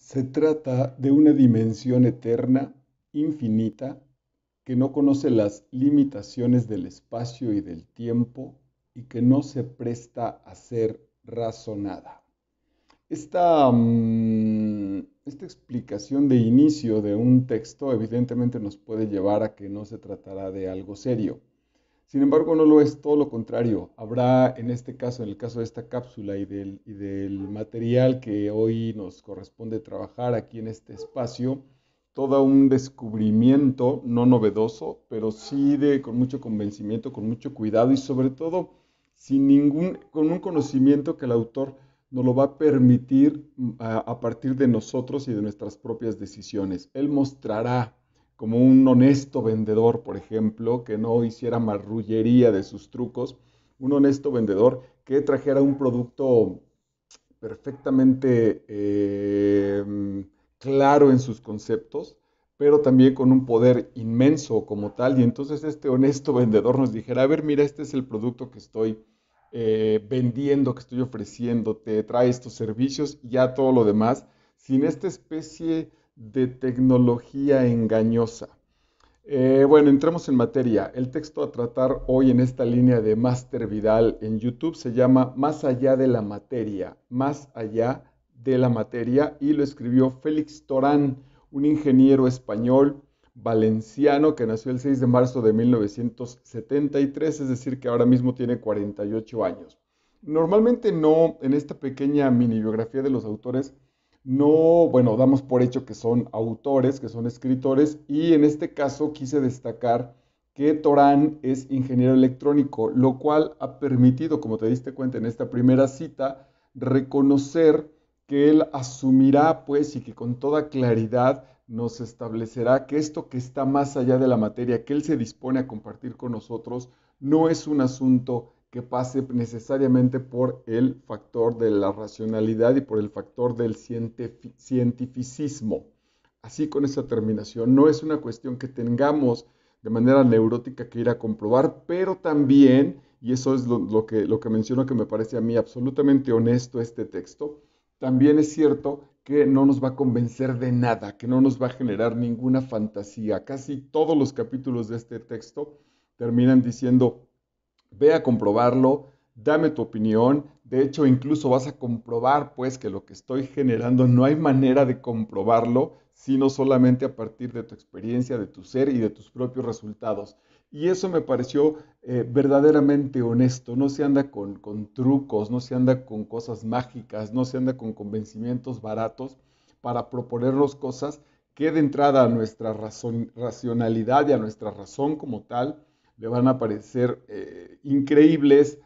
Se trata de una dimensión eterna, infinita, que no conoce las limitaciones del espacio y del tiempo y que no se presta a ser razonada. Esta explicación de inicio de un texto evidentemente nos puede llevar a que no se tratará de algo serio. Sin embargo, no lo es, todo lo contrario. Habrá en este caso, en el caso de esta cápsula y del material que hoy nos corresponde trabajar aquí en este espacio, todo un descubrimiento, no novedoso, pero sí con mucho convencimiento, con mucho cuidado y sobre todo con un conocimiento que el autor nos lo va a permitir a partir de nosotros y de nuestras propias decisiones. Él mostrará como un honesto vendedor, por ejemplo, que no hiciera marrullería de sus trucos, un honesto vendedor que trajera un producto perfectamente claro en sus conceptos, pero también con un poder inmenso como tal. Y entonces este honesto vendedor nos dijera, a ver, mira, este es el producto que estoy vendiendo, que estoy ofreciendo, te trae estos servicios y ya todo lo demás, sin esta especie de tecnología engañosa. Bueno, entremos en materia. El texto a tratar hoy en esta línea de Master Vidal en YouTube se llama Más allá de la materia, más allá de la materia, y lo escribió Félix Torán, un ingeniero español valenciano que nació el 6 de marzo de 1973, es decir, que ahora mismo tiene 48 años. Normalmente no, en esta pequeña mini biografía de los autores, no, bueno, damos por hecho que son autores, que son escritores, y en este caso quise destacar que Torán es ingeniero electrónico, lo cual ha permitido, como te diste cuenta en esta primera cita, reconocer que él asumirá, pues, y que con toda claridad nos establecerá que esto que está más allá de la materia, que él se dispone a compartir con nosotros, no es un asunto que pase necesariamente por el factor de la racionalidad y por el factor del cientificismo. Así con esa terminación, no es una cuestión que tengamos de manera neurótica que ir a comprobar, pero también, y eso es lo que menciono que me parece a mí absolutamente honesto este texto, también es cierto que no nos va a convencer de nada, que no nos va a generar ninguna fantasía. Casi todos los capítulos de este texto terminan diciendo, ve a comprobarlo, dame tu opinión. De hecho, incluso vas a comprobar, pues, que lo que estoy generando no hay manera de comprobarlo, sino solamente a partir de tu experiencia, de tu ser y de tus propios resultados. Y eso me pareció verdaderamente honesto. No se anda con trucos, no se anda con cosas mágicas, no se anda con convencimientos baratos para proponernos cosas que de entrada a nuestra racionalidad y a nuestra razón como tal le van a parecer increíbles,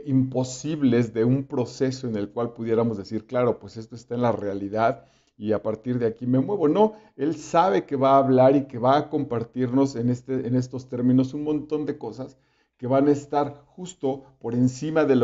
imposibles de un proceso en el cual pudiéramos decir, claro, pues esto está en la realidad y a partir de aquí me muevo. No, él sabe que va a hablar y que va a compartirnos en estos términos un montón de cosas que van a estar justo por encima de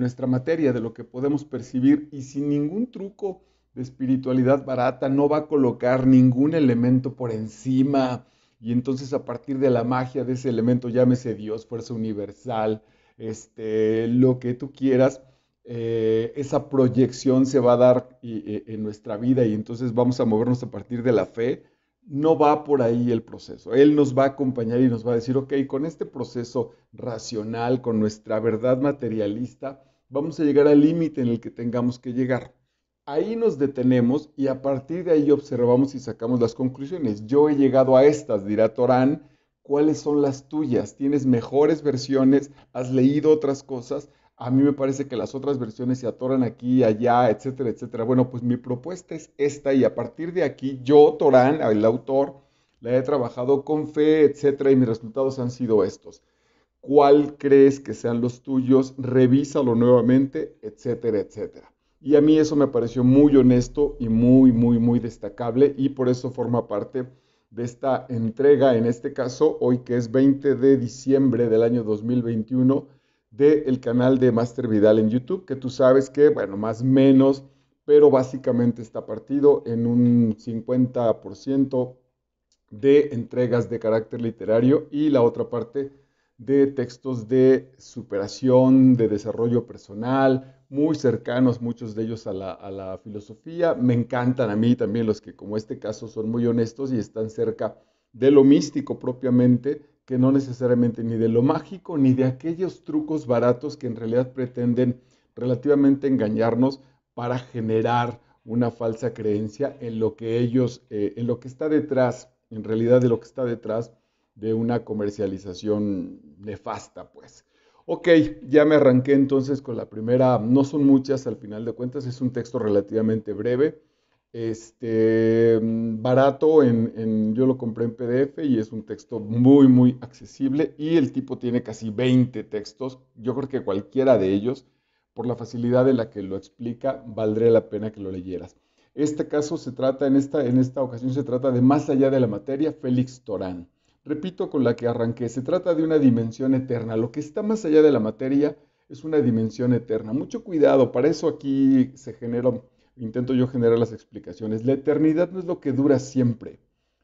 nuestra materia, de lo que podemos percibir y sin ningún truco de espiritualidad barata, no va a colocar ningún elemento por encima y entonces a partir de la magia de ese elemento, llámese Dios, fuerza universal, lo que tú quieras, esa proyección se va a dar en nuestra vida y entonces vamos a movernos a partir de la fe. No va por ahí el proceso. Él nos va a acompañar y nos va a decir, ok, con este proceso racional, con nuestra verdad materialista, vamos a llegar al límite en el que tengamos que llegar. Ahí nos detenemos y a partir de ahí observamos y sacamos las conclusiones. Yo he llegado a estas, dirá Torán, ¿cuáles son las tuyas? ¿Tienes mejores versiones? ¿Has leído otras cosas? A mí me parece que las otras versiones se atoran aquí, allá, etcétera, etcétera. Bueno, pues mi propuesta es esta y a partir de aquí yo, Torán, el autor, la he trabajado con fe, etcétera, y mis resultados han sido estos. ¿Cuál crees que sean los tuyos? Revísalo nuevamente, etcétera, etcétera. Y a mí eso me pareció muy honesto y muy, muy, muy destacable y por eso forma parte de esta entrega, en este caso, hoy que es 20 de diciembre del año 2021, del canal de Master Vidal en YouTube, que tú sabes que, bueno, más o menos, pero básicamente está partido en un 50% de entregas de carácter literario y la otra parte de textos de superación, de desarrollo personal, muy cercanos muchos de ellos a la filosofía. Me encantan a mí también los que, como este caso, son muy honestos y están cerca de lo místico propiamente, que no necesariamente ni de lo mágico, ni de aquellos trucos baratos que en realidad pretenden relativamente engañarnos para generar una falsa creencia en lo que ellos, en lo que está detrás, en realidad de lo que está detrás de una comercialización nefasta, pues. Ok, ya me arranqué entonces con la primera, no son muchas al final de cuentas, es un texto relativamente breve, barato, yo lo compré en PDF y es un texto muy, muy accesible y el tipo tiene casi 20 textos, yo creo que cualquiera de ellos, por la facilidad en la que lo explica, valdría la pena que lo leyeras. Este caso se trata, en esta ocasión se trata de Más allá de la materia, Félix Torán. Repito con la que arranqué, se trata de una dimensión eterna. Lo que está más allá de la materia es una dimensión eterna. Mucho cuidado, para eso aquí intento yo generar las explicaciones. La eternidad no es lo que dura siempre.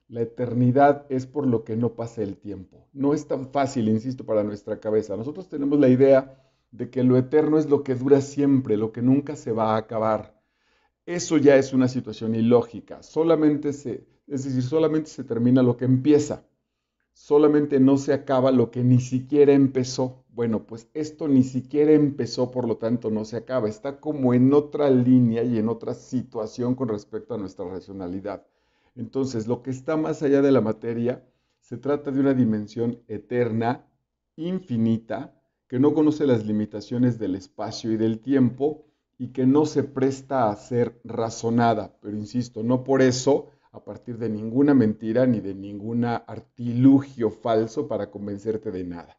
La eternidad es por lo que no pasa el tiempo. No es tan fácil, insisto, para nuestra cabeza. Nosotros tenemos la idea de que lo eterno es lo que dura siempre, lo que nunca se va a acabar. Eso ya es una situación ilógica. Es decir, solamente se termina lo que empieza. Solamente no se acaba lo que ni siquiera empezó. Bueno, pues esto ni siquiera empezó, por lo tanto no se acaba. Está como en otra línea y en otra situación con respecto a nuestra racionalidad. Entonces, lo que está más allá de la materia se trata de una dimensión eterna, infinita, que no conoce las limitaciones del espacio y del tiempo y que no se presta a ser razonada. Pero insisto, no por eso a partir de ninguna mentira ni de ningún artilugio falso para convencerte de nada.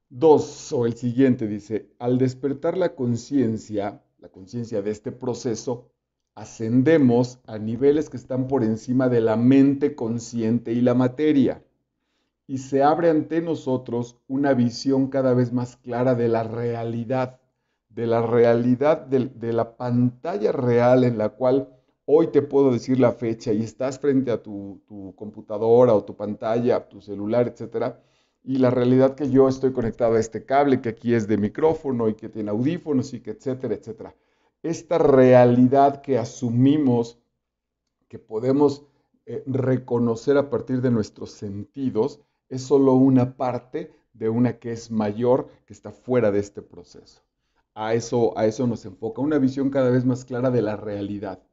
Dos, o el siguiente dice, al despertar la conciencia de este proceso, ascendemos a niveles que están por encima de la mente consciente y la materia, y se abre ante nosotros una visión cada vez más clara de la realidad de la pantalla real en la cual hoy te puedo decir la fecha y estás frente a tu computadora o tu pantalla, tu celular, etcétera, y la realidad que yo estoy conectado a este cable que aquí es de micrófono y que tiene audífonos y que etcétera, etcétera. Esta realidad que asumimos que podemos reconocer a partir de nuestros sentidos es solo una parte de una que es mayor, que está fuera de este proceso. A eso nos enfoca, una visión cada vez más clara de la realidad.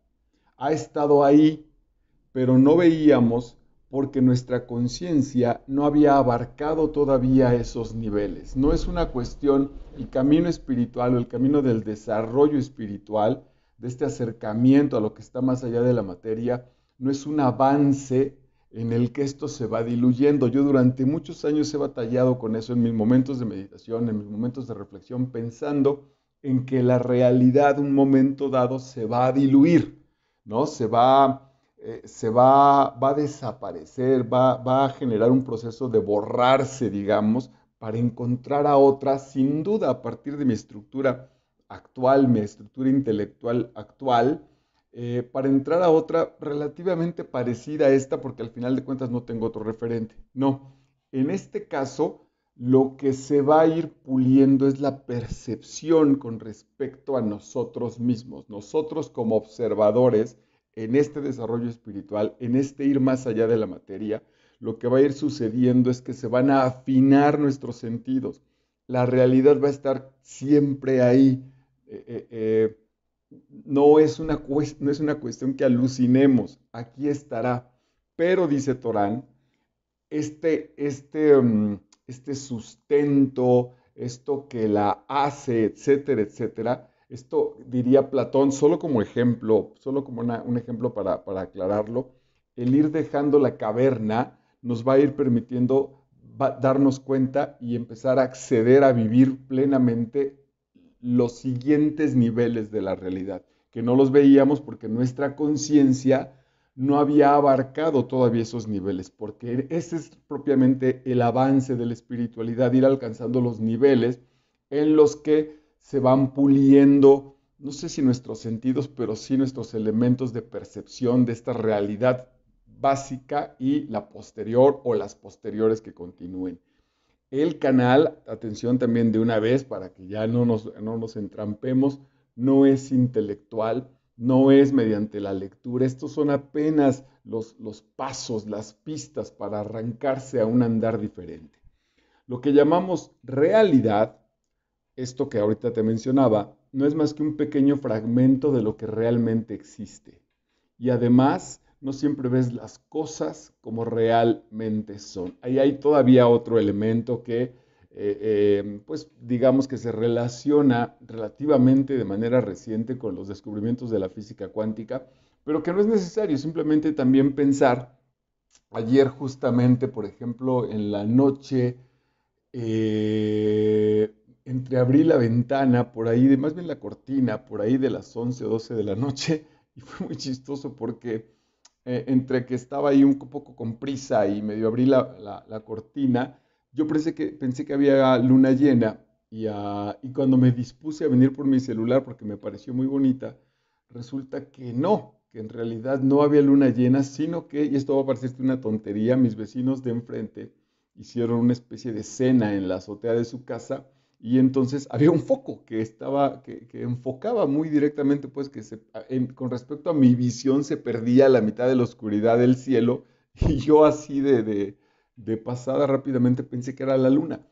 Ha estado ahí, pero no veíamos porque nuestra conciencia no había abarcado todavía esos niveles. No es una cuestión, el camino espiritual o el camino del desarrollo espiritual, de este acercamiento a lo que está más allá de la materia, no es un avance en el que esto se va diluyendo. Yo durante muchos años he batallado con eso en mis momentos de meditación, en mis momentos de reflexión, pensando en que la realidad un momento dado se va a diluir, ¿no? Va a desaparecer, va a generar un proceso de borrarse, digamos, para encontrar a otra, sin duda, a partir de mi estructura actual, mi estructura intelectual actual, para entrar a otra relativamente parecida a esta, porque al final de cuentas no tengo otro referente. No, en este caso, lo que se va a ir puliendo es la percepción con respecto a nosotros mismos, nosotros como observadores en este desarrollo espiritual, en este ir más allá de la materia. Lo que va a ir sucediendo es que se van a afinar nuestros sentidos. La realidad va a estar siempre ahí. Eh, eh, eh, no es una cuestión que alucinemos, aquí estará. Pero dice Torán, este, este, este sustento, esto que la hace, etcétera, etcétera. Esto diría Platón, solo como ejemplo, solo como un ejemplo para aclararlo, el ir dejando la caverna nos va a ir permitiendo darnos cuenta y empezar a acceder a vivir plenamente los siguientes niveles de la realidad, que no los veíamos porque nuestra conciencia no había abarcado todavía esos niveles, porque ese es propiamente el avance de la espiritualidad, ir alcanzando los niveles en los que se van puliendo, no sé si nuestros sentidos, pero sí nuestros elementos de percepción de esta realidad básica y la posterior o las posteriores que continúen. El canal, atención también de una vez para que ya no nos entrampemos, no es intelectual, no es mediante la lectura. Estos son apenas los pasos, las pistas para arrancarse a un andar diferente. Lo que llamamos realidad, esto que ahorita te mencionaba, no es más que un pequeño fragmento de lo que realmente existe. Y además, no siempre ves las cosas como realmente son. Ahí hay todavía otro elemento que, pues digamos que se relaciona relativamente de manera reciente con los descubrimientos de la física cuántica, pero que no es necesario, simplemente también pensar, ayer justamente, por ejemplo, en la noche, eh, entreabrí la ventana por ahí, más bien la cortina, por ahí de las 11 o 12 de la noche, y fue muy chistoso porque entre que estaba ahí un poco con prisa y medio abrí la cortina, yo pensé que había luna llena y cuando me dispuse a venir por mi celular porque me pareció muy bonita, resulta que no, que en realidad no había luna llena, sino que, y esto va a parecerte una tontería, mis vecinos de enfrente hicieron una especie de cena en la azotea de su casa y entonces había un foco que enfocaba muy directamente, pues con respecto a mi visión se perdía la mitad de la oscuridad del cielo y yo así de pasada rápidamente pensé que era la luna.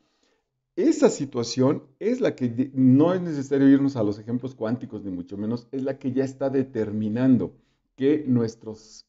Esa situación es la que no es necesario irnos a los ejemplos cuánticos, ni mucho menos, es la que ya está determinando que nuestros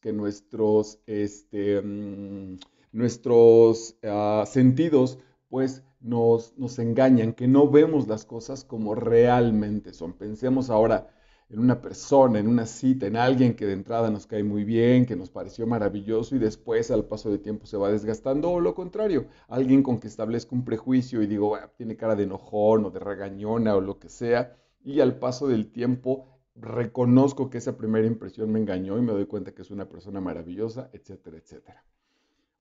sentidos pues nos engañan, que no vemos las cosas como realmente son. Pensemos ahora en una persona, en una cita, en alguien que de entrada nos cae muy bien, que nos pareció maravilloso y después al paso del tiempo se va desgastando, o lo contrario, alguien con que establezco un prejuicio y digo, "Ah, tiene cara de enojón o de regañona o lo que sea", y al paso del tiempo reconozco que esa primera impresión me engañó y me doy cuenta que es una persona maravillosa, etcétera, etcétera.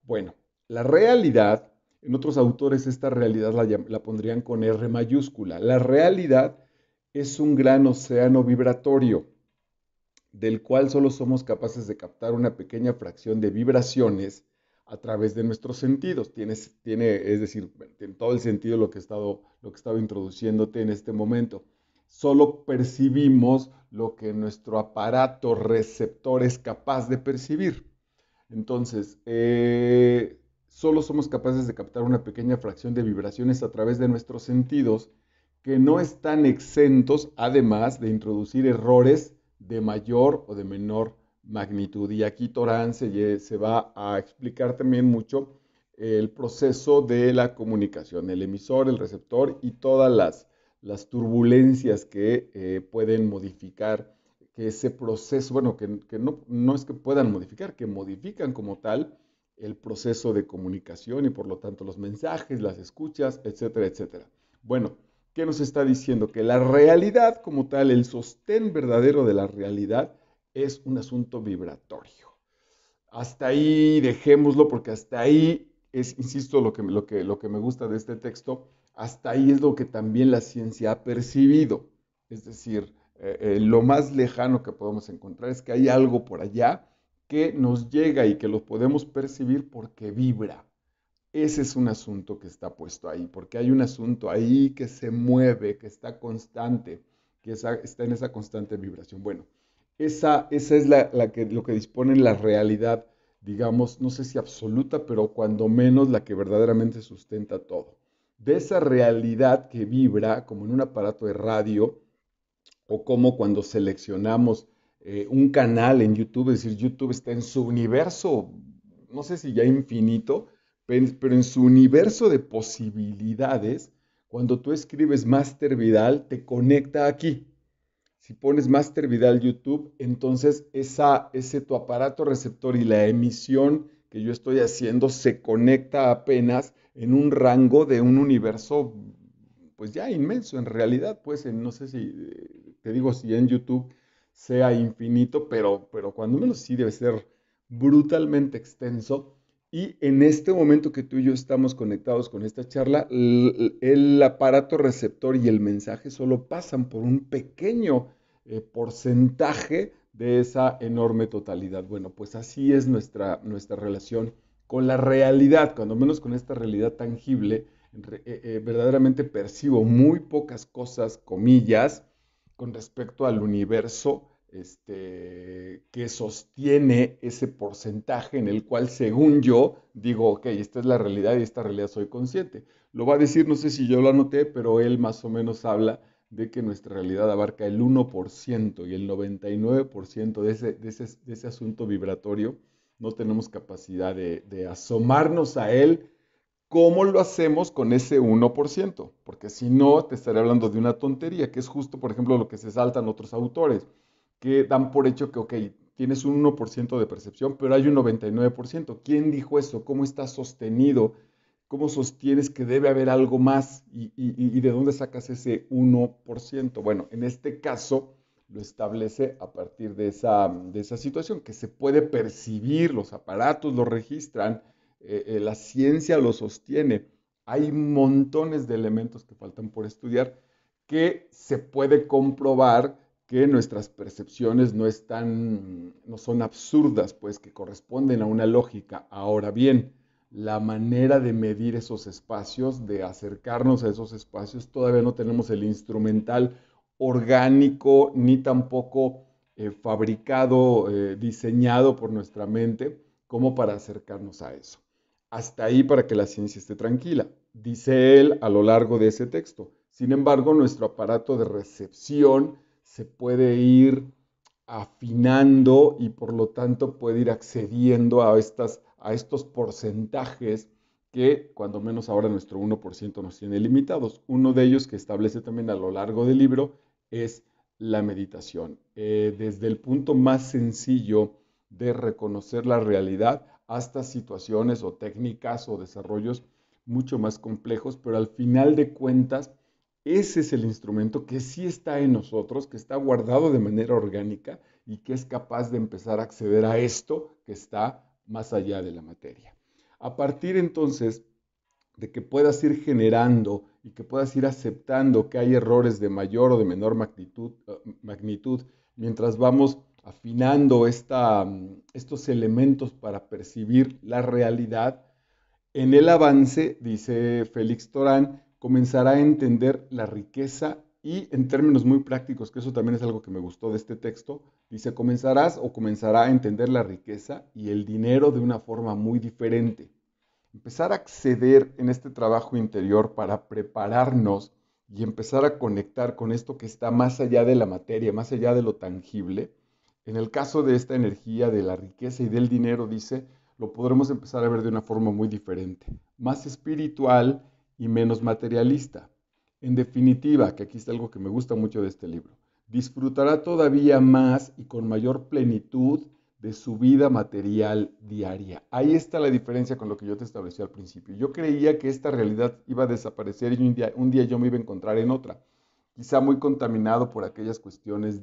Bueno, la realidad, en otros autores esta realidad la pondrían con R mayúscula. La realidad es un gran océano vibratorio del cual solo somos capaces de captar una pequeña fracción de vibraciones a través de nuestros sentidos. Es decir, tiene todo el sentido lo que he estado introduciéndote en este momento. Solo percibimos lo que nuestro aparato receptor es capaz de percibir. Entonces, solo somos capaces de captar una pequeña fracción de vibraciones a través de nuestros sentidos que no están exentos, además, de introducir errores de mayor o de menor magnitud. Y aquí Torán se va a explicar también mucho el proceso de la comunicación, el emisor, el receptor y todas las turbulencias que pueden modificar que ese proceso, bueno, que no es que puedan modificar, que modifican como tal el proceso de comunicación y por lo tanto los mensajes, las escuchas, etcétera, etcétera. Bueno, ¿qué nos está diciendo? Que la realidad como tal, el sostén verdadero de la realidad es un asunto vibratorio. Hasta ahí dejémoslo porque hasta ahí es, insisto, lo que me gusta de este texto, hasta ahí es lo que también la ciencia ha percibido. Es decir, lo más lejano que podemos encontrar es que hay algo por allá que nos llega y que lo podemos percibir porque vibra. Ese es un asunto que está puesto ahí, porque hay un asunto ahí que se mueve, que está constante, está en esa constante vibración. Bueno, esa es lo que dispone la realidad, digamos, no sé si absoluta, pero cuando menos la que verdaderamente sustenta todo. De esa realidad que vibra, como en un aparato de radio, o como cuando seleccionamos un canal en YouTube, es decir, YouTube está en su universo, no sé si ya infinito, pero en su universo de posibilidades, cuando tú escribes Master Vidal, te conecta aquí. Si pones Master Vidal YouTube, entonces ese tu aparato receptor y la emisión que yo estoy haciendo se conecta apenas en un rango de un universo, pues ya inmenso en realidad, pues no sé si, te digo, si en YouTube sea infinito, pero cuando menos sí debe ser brutalmente extenso. Y en este momento que tú y yo estamos conectados con esta charla, el aparato receptor y el mensaje solo pasan por un pequeño porcentaje de esa enorme totalidad. Bueno, pues así es nuestra relación con la realidad, cuando menos con esta realidad tangible verdaderamente percibo muy pocas cosas, comillas, con respecto al universo, que sostiene ese porcentaje en el cual, según yo, digo, ok, esta es la realidad y esta realidad soy consciente. Lo va a decir, no sé si yo lo anoté, pero él más o menos habla de que nuestra realidad abarca el 1% y el 99% de ese asunto vibratorio no tenemos capacidad de asomarnos a él. ¿Cómo lo hacemos con ese 1%? Porque si no, te estaré hablando de una tontería, que es justo, por ejemplo, lo que se saltan otros autores, que dan por hecho que, ok, tienes un 1% de percepción, pero hay un 99%. ¿Quién dijo eso? ¿Cómo está sostenido? ¿Cómo sostienes que debe haber algo más? ¿Y de dónde sacas ese 1%? Bueno, en este caso lo establece a partir de esa situación, que se puede percibir, los aparatos lo registran, la ciencia lo sostiene. Hay montones de elementos que faltan por estudiar que se puede comprobar que nuestras percepciones no son absurdas, pues que corresponden a una lógica. Ahora bien, la manera de medir esos espacios, de acercarnos a esos espacios, todavía no tenemos el instrumental orgánico ni tampoco fabricado, diseñado por nuestra mente como para acercarnos a eso. Hasta ahí para que la ciencia esté tranquila, dice él a lo largo de ese texto. Sin embargo, nuestro aparato de recepción se puede ir afinando y por lo tanto puede ir accediendo a estos porcentajes que cuando menos ahora nuestro 1% nos tiene limitados. Uno de ellos que establece también a lo largo del libro es la meditación. Desde el punto más sencillo de reconocer la realidad hasta situaciones o técnicas o desarrollos mucho más complejos, pero al final de cuentas, ese es el instrumento que sí está en nosotros, que está guardado de manera orgánica y que es capaz de empezar a acceder a esto que está más allá de la materia. A partir entonces de que puedas ir generando y que puedas ir aceptando que hay errores de mayor o de menor magnitud mientras vamos afinando estos elementos para percibir la realidad, en el avance, dice Félix Torán, comenzará a entender la riqueza y en términos muy prácticos, que eso también es algo que me gustó de este texto, dice, comenzarás o comenzará a entender la riqueza y el dinero de una forma muy diferente. Empezar a acceder en este trabajo interior para prepararnos y empezar a conectar con esto que está más allá de la materia, más allá de lo tangible. En el caso de esta energía de la riqueza y del dinero, dice, lo podremos empezar a ver de una forma muy diferente, más espiritual y menos materialista. En definitiva, que aquí está algo que me gusta mucho de este libro, disfrutará todavía más y con mayor plenitud de su vida material diaria. Ahí está la diferencia con lo que yo te establecí al principio. Yo creía que esta realidad iba a desaparecer y un día yo me iba a encontrar en otra, quizá muy contaminado por aquellas cuestiones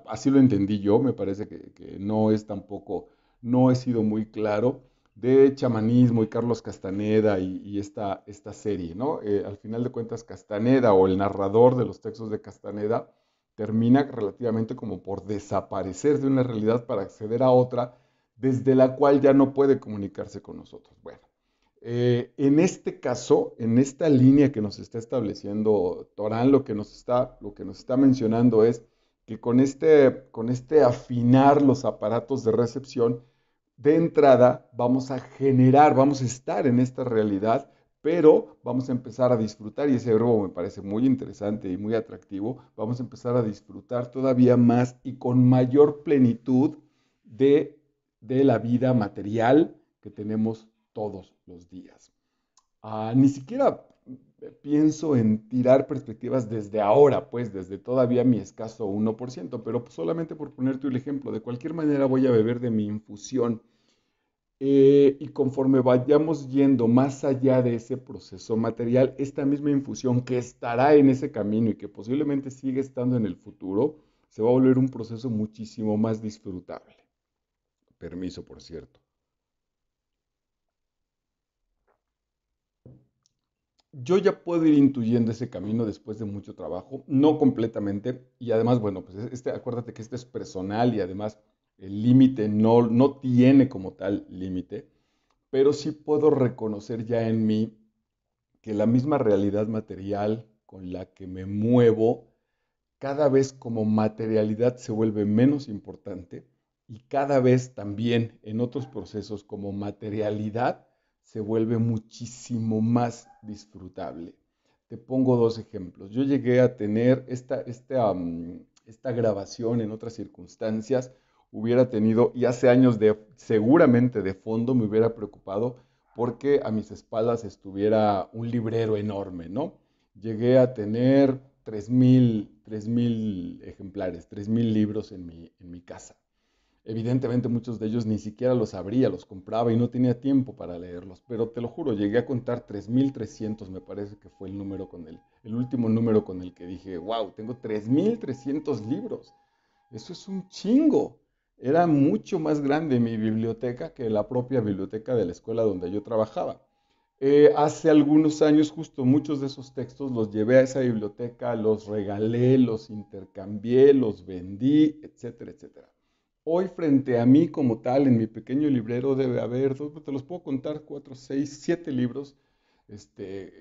así lo entendí yo, me parece que no es tampoco, no he sido muy claro, de chamanismo y Carlos Castaneda y esta serie, ¿no? Al final de cuentas, Castaneda o el narrador de los textos de Castaneda termina relativamente como por desaparecer de una realidad para acceder a otra desde la cual ya no puede comunicarse con nosotros. Bueno, en este caso, en esta línea que nos está estableciendo Torán, lo que nos está mencionando es que con este afinar los aparatos de recepción, de entrada vamos a generar, vamos a estar en esta realidad, pero vamos a empezar a disfrutar, y ese verbo me parece muy interesante y muy atractivo, vamos a empezar a disfrutar todavía más y con mayor plenitud de, de la vida material que tenemos todos los días. Ni siquiera pienso en tirar perspectivas desde ahora, pues desde todavía mi escaso 1%, pero solamente por ponerte un ejemplo, de cualquier manera voy a beber de mi infusión, y conforme vayamos yendo más allá de ese proceso material, esta misma infusión que estará en ese camino y que posiblemente sigue estando en el futuro, se va a volver un proceso muchísimo más disfrutable. Permiso, por cierto. Yo ya puedo ir intuyendo ese camino después de mucho trabajo, no completamente, y además, bueno, pues acuérdate que este es personal y además el límite no tiene como tal límite, pero sí puedo reconocer ya en mí que la misma realidad material con la que me muevo, cada vez como materialidad se vuelve menos importante y cada vez también en otros procesos como materialidad se vuelve muchísimo más disfrutable. Te pongo dos ejemplos. Yo llegué a tener esta grabación en otras circunstancias, hubiera tenido, y hace años seguramente de fondo me hubiera preocupado porque a mis espaldas estuviera un librero enorme, ¿no? Llegué a tener 3,000 ejemplares, 3,000 libros en mi casa. Evidentemente muchos de ellos ni siquiera los abría, los compraba y no tenía tiempo para leerlos, pero te lo juro, llegué a contar 3,300, me parece que fue el último número con el que dije, wow, tengo 3,300 libros. Eso es un chingo. Era mucho más grande mi biblioteca que la propia biblioteca de la escuela donde yo trabajaba. Hace algunos años, justo muchos de esos textos los llevé a esa biblioteca, los regalé, los intercambié, los vendí, etcétera, etcétera. Hoy frente a mí como tal, en mi pequeño librero debe haber, te los puedo contar, 4, 6, 7 libros, este,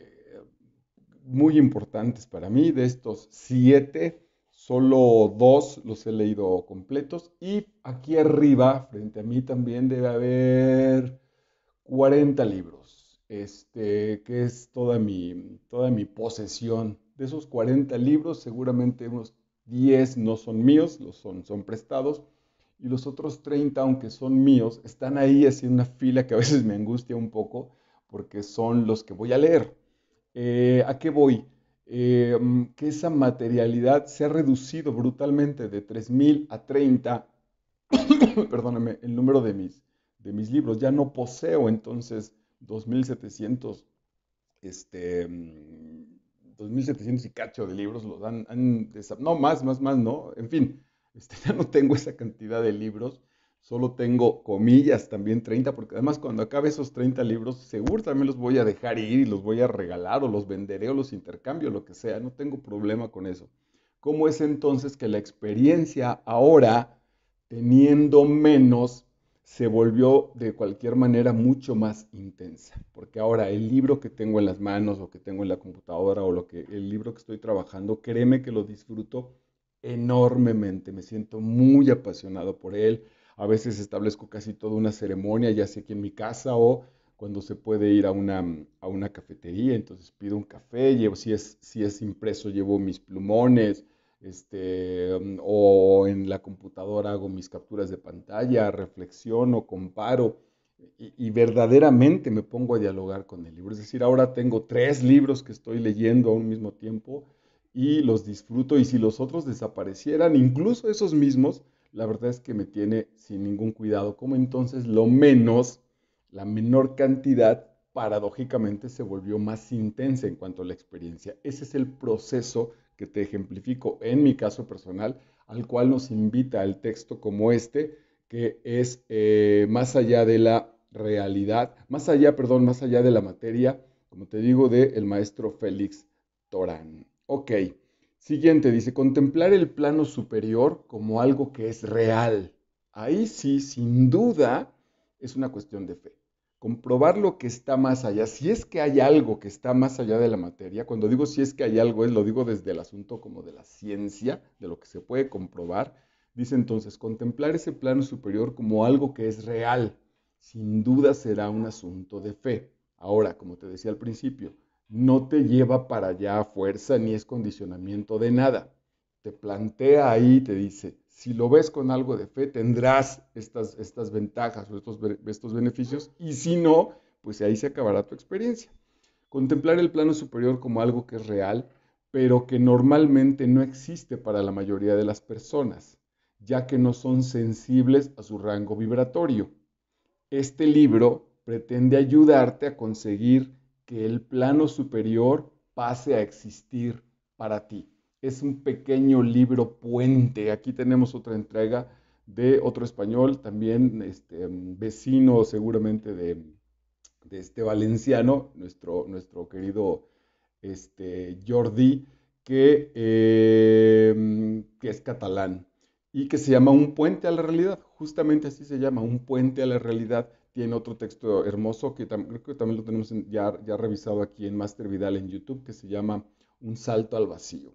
muy importantes para mí. De estos 7, solo 2 los he leído completos. Y aquí arriba, frente a mí también debe haber 40 libros, que es toda mi posesión. De esos 40 libros, seguramente unos 10 no son míos, son prestados, y los otros 30, aunque son míos, están ahí así en una fila que a veces me angustia un poco, porque son los que voy a leer. ¿A qué voy? Que esa materialidad se ha reducido brutalmente de 3,000 a 30, perdóname, el número de mis libros. Ya no poseo entonces 2,700, este, 2,700 y cacho de libros, no, más, no, en fin, ya no tengo esa cantidad de libros, solo tengo, comillas, también 30, porque además cuando acabe esos 30 libros, seguro también los voy a dejar ir y los voy a regalar o los venderé o los intercambio, lo que sea, no tengo problema con eso. ¿Cómo es entonces que la experiencia ahora, teniendo menos, se volvió de cualquier manera mucho más intensa? Porque ahora el libro que tengo en las manos o que tengo en la computadora o el libro que estoy trabajando, créeme que lo disfruto enormemente, me siento muy apasionado por él. A veces establezco casi toda una ceremonia, ya sea aquí en mi casa o cuando se puede ir a una cafetería, entonces pido un café, si es impreso, llevo mis plumones, o en la computadora hago mis capturas de pantalla, reflexiono, comparo y verdaderamente me pongo a dialogar con el libro. Es decir, ahora tengo 3 libros que estoy leyendo a un mismo tiempo y los disfruto, y si los otros desaparecieran, incluso esos mismos, la verdad es que me tiene sin ningún cuidado. Como entonces la menor cantidad, paradójicamente se volvió más intensa en cuanto a la experiencia. Ese es el proceso que te ejemplifico en mi caso personal, al cual nos invita el texto como este, que es más allá de la realidad, más allá de la materia, como te digo, del maestro Félix Torán. Ok, siguiente, dice, contemplar el plano superior como algo que es real. Ahí sí, sin duda, es una cuestión de fe. Comprobar lo que está más allá, si es que hay algo que está más allá de la materia. Cuando digo si es que hay algo, lo digo desde el asunto como de la ciencia, de lo que se puede comprobar. Dice entonces, contemplar ese plano superior como algo que es real, sin duda será un asunto de fe. Ahora, como te decía al principio, no te lleva para allá a fuerza ni es condicionamiento de nada. Te plantea ahí, te dice, si lo ves con algo de fe, tendrás estas ventajas o estos beneficios, y si no, pues ahí se acabará tu experiencia. Contemplar el plano superior como algo que es real, pero que normalmente no existe para la mayoría de las personas, ya que no son sensibles a su rango vibratorio. Este libro pretende ayudarte a conseguir que el plano superior pase a existir para ti. Es un pequeño libro puente. Aquí tenemos otra entrega de otro español, también vecino seguramente de este valenciano, nuestro querido Jordi, que es catalán y que se llama Un puente a la realidad. Justamente así se llama, Un puente a la realidad. tiene otro texto hermoso que creo que también lo tenemos ya revisado aquí en Master Vidal en YouTube, que se llama Un salto al vacío.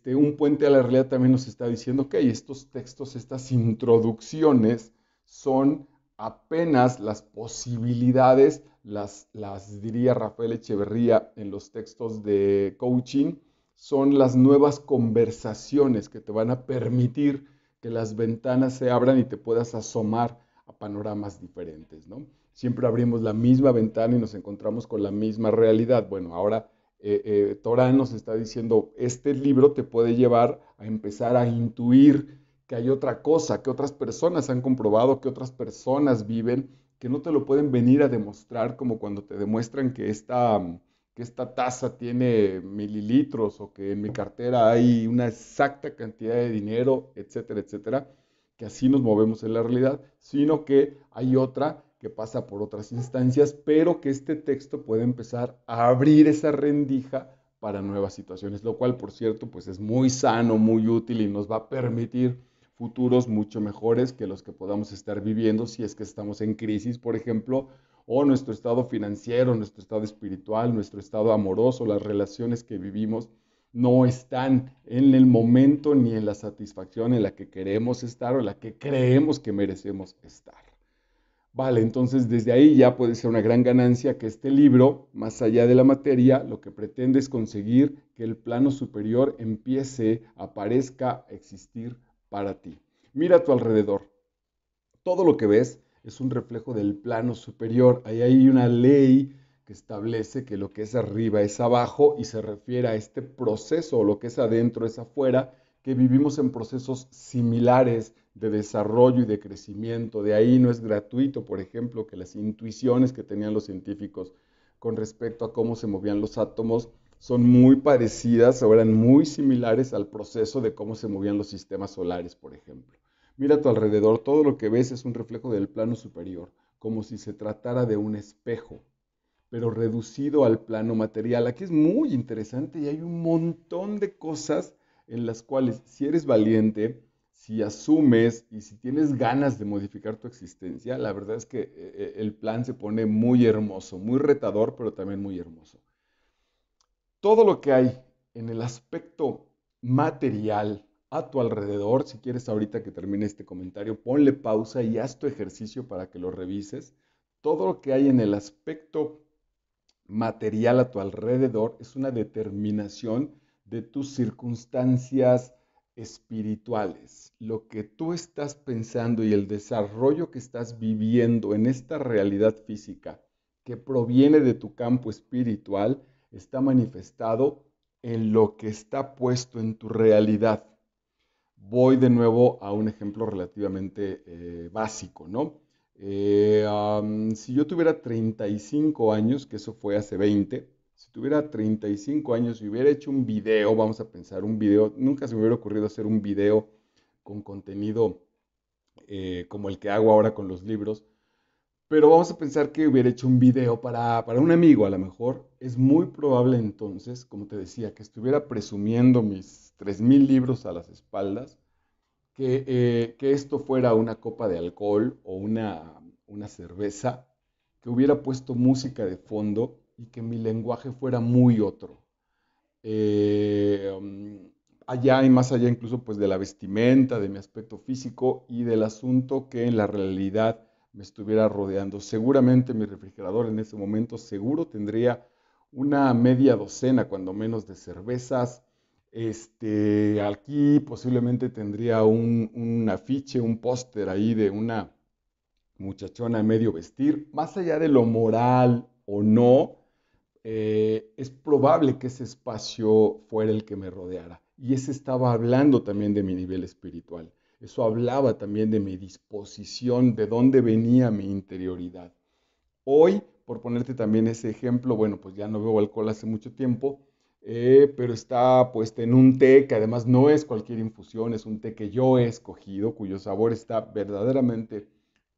Un puente a la realidad también nos está diciendo que estos textos, estas introducciones son apenas las posibilidades, las diría Rafael Echeverría en los textos de coaching, son las nuevas conversaciones que te van a permitir que las ventanas se abran y te puedas asomar a panoramas diferentes, ¿no? Siempre abrimos la misma ventana y nos encontramos con la misma realidad. Bueno, ahora Torán nos está diciendo, este libro te puede llevar a empezar a intuir que hay otra cosa, que otras personas han comprobado, que otras personas viven, que no te lo pueden venir a demostrar como cuando te demuestran que esta taza tiene mililitros o que en mi cartera hay una exacta cantidad de dinero, etcétera, etcétera, que así nos movemos en la realidad, sino que hay otra que pasa por otras instancias, pero que este texto puede empezar a abrir esa rendija para nuevas situaciones, lo cual, por cierto, pues es muy sano, muy útil y nos va a permitir futuros mucho mejores que los que podamos estar viviendo si es que estamos en crisis, por ejemplo, o nuestro estado financiero, nuestro estado espiritual, nuestro estado amoroso, las relaciones que vivimos no están en el momento ni en la satisfacción en la que queremos estar o en la que creemos que merecemos estar. Vale, entonces desde ahí ya puede ser una gran ganancia que este libro, más allá de la materia, lo que pretende es conseguir que el plano superior empiece, aparezca, a existir para ti. Mira a tu alrededor. Todo lo que ves es un reflejo del plano superior. Ahí hay una ley que establece que lo que es arriba es abajo y se refiere a este proceso, lo que es adentro es afuera, que vivimos en procesos similares de desarrollo y de crecimiento. De ahí no es gratuito, por ejemplo, que las intuiciones que tenían los científicos con respecto a cómo se movían los átomos son muy parecidas o eran muy similares al proceso de cómo se movían los sistemas solares, por ejemplo. Mira a tu alrededor, todo lo que ves es un reflejo del plano superior, como si se tratara de un espejo, pero reducido al plano material. Aquí es muy interesante y hay un montón de cosas en las cuales si eres valiente, si asumes y si tienes ganas de modificar tu existencia, la verdad es que el plan se pone muy hermoso, muy retador, pero también muy hermoso. Todo lo que hay en el aspecto material a tu alrededor, si quieres ahorita que termine este comentario, ponle pausa y haz tu ejercicio para que lo revises. Todo lo que hay en el aspecto material a tu alrededor es una determinación de tus circunstancias espirituales. Lo que tú estás pensando y el desarrollo que estás viviendo en esta realidad física que proviene de tu campo espiritual está manifestado en lo que está puesto en tu realidad. Voy de nuevo a un ejemplo relativamente básico, ¿no? Si yo tuviera 35 años, que eso fue hace 20, si tuviera 35 años y hubiera hecho un video, vamos a pensar un video, nunca se me hubiera ocurrido hacer un video con contenido como el que hago ahora con los libros, pero vamos a pensar que hubiera hecho un video para un amigo a lo mejor. Es muy probable entonces, como te decía, que estuviera presumiendo mis 3,000 libros a las espaldas, que esto fuera una copa de alcohol o una cerveza, que hubiera puesto música de fondo y que mi lenguaje fuera muy otro. Allá y más allá incluso pues de la vestimenta, de mi aspecto físico y del asunto que en la realidad me estuviera rodeando. Seguramente mi refrigerador en ese momento seguro tendría una media docena, cuando menos, de cervezas. Aquí posiblemente tendría un afiche, un póster ahí de una muchachona a medio vestir. Más allá de lo moral o no, es probable que ese espacio fuera el que me rodeara. Y ese estaba hablando también de mi nivel espiritual. Eso hablaba también de mi disposición, de dónde venía mi interioridad. Hoy, por ponerte también ese ejemplo, bueno, pues ya no bebo alcohol hace mucho tiempo, pero está puesta en un té que además no es cualquier infusión, es un té que yo he escogido, cuyo sabor está verdaderamente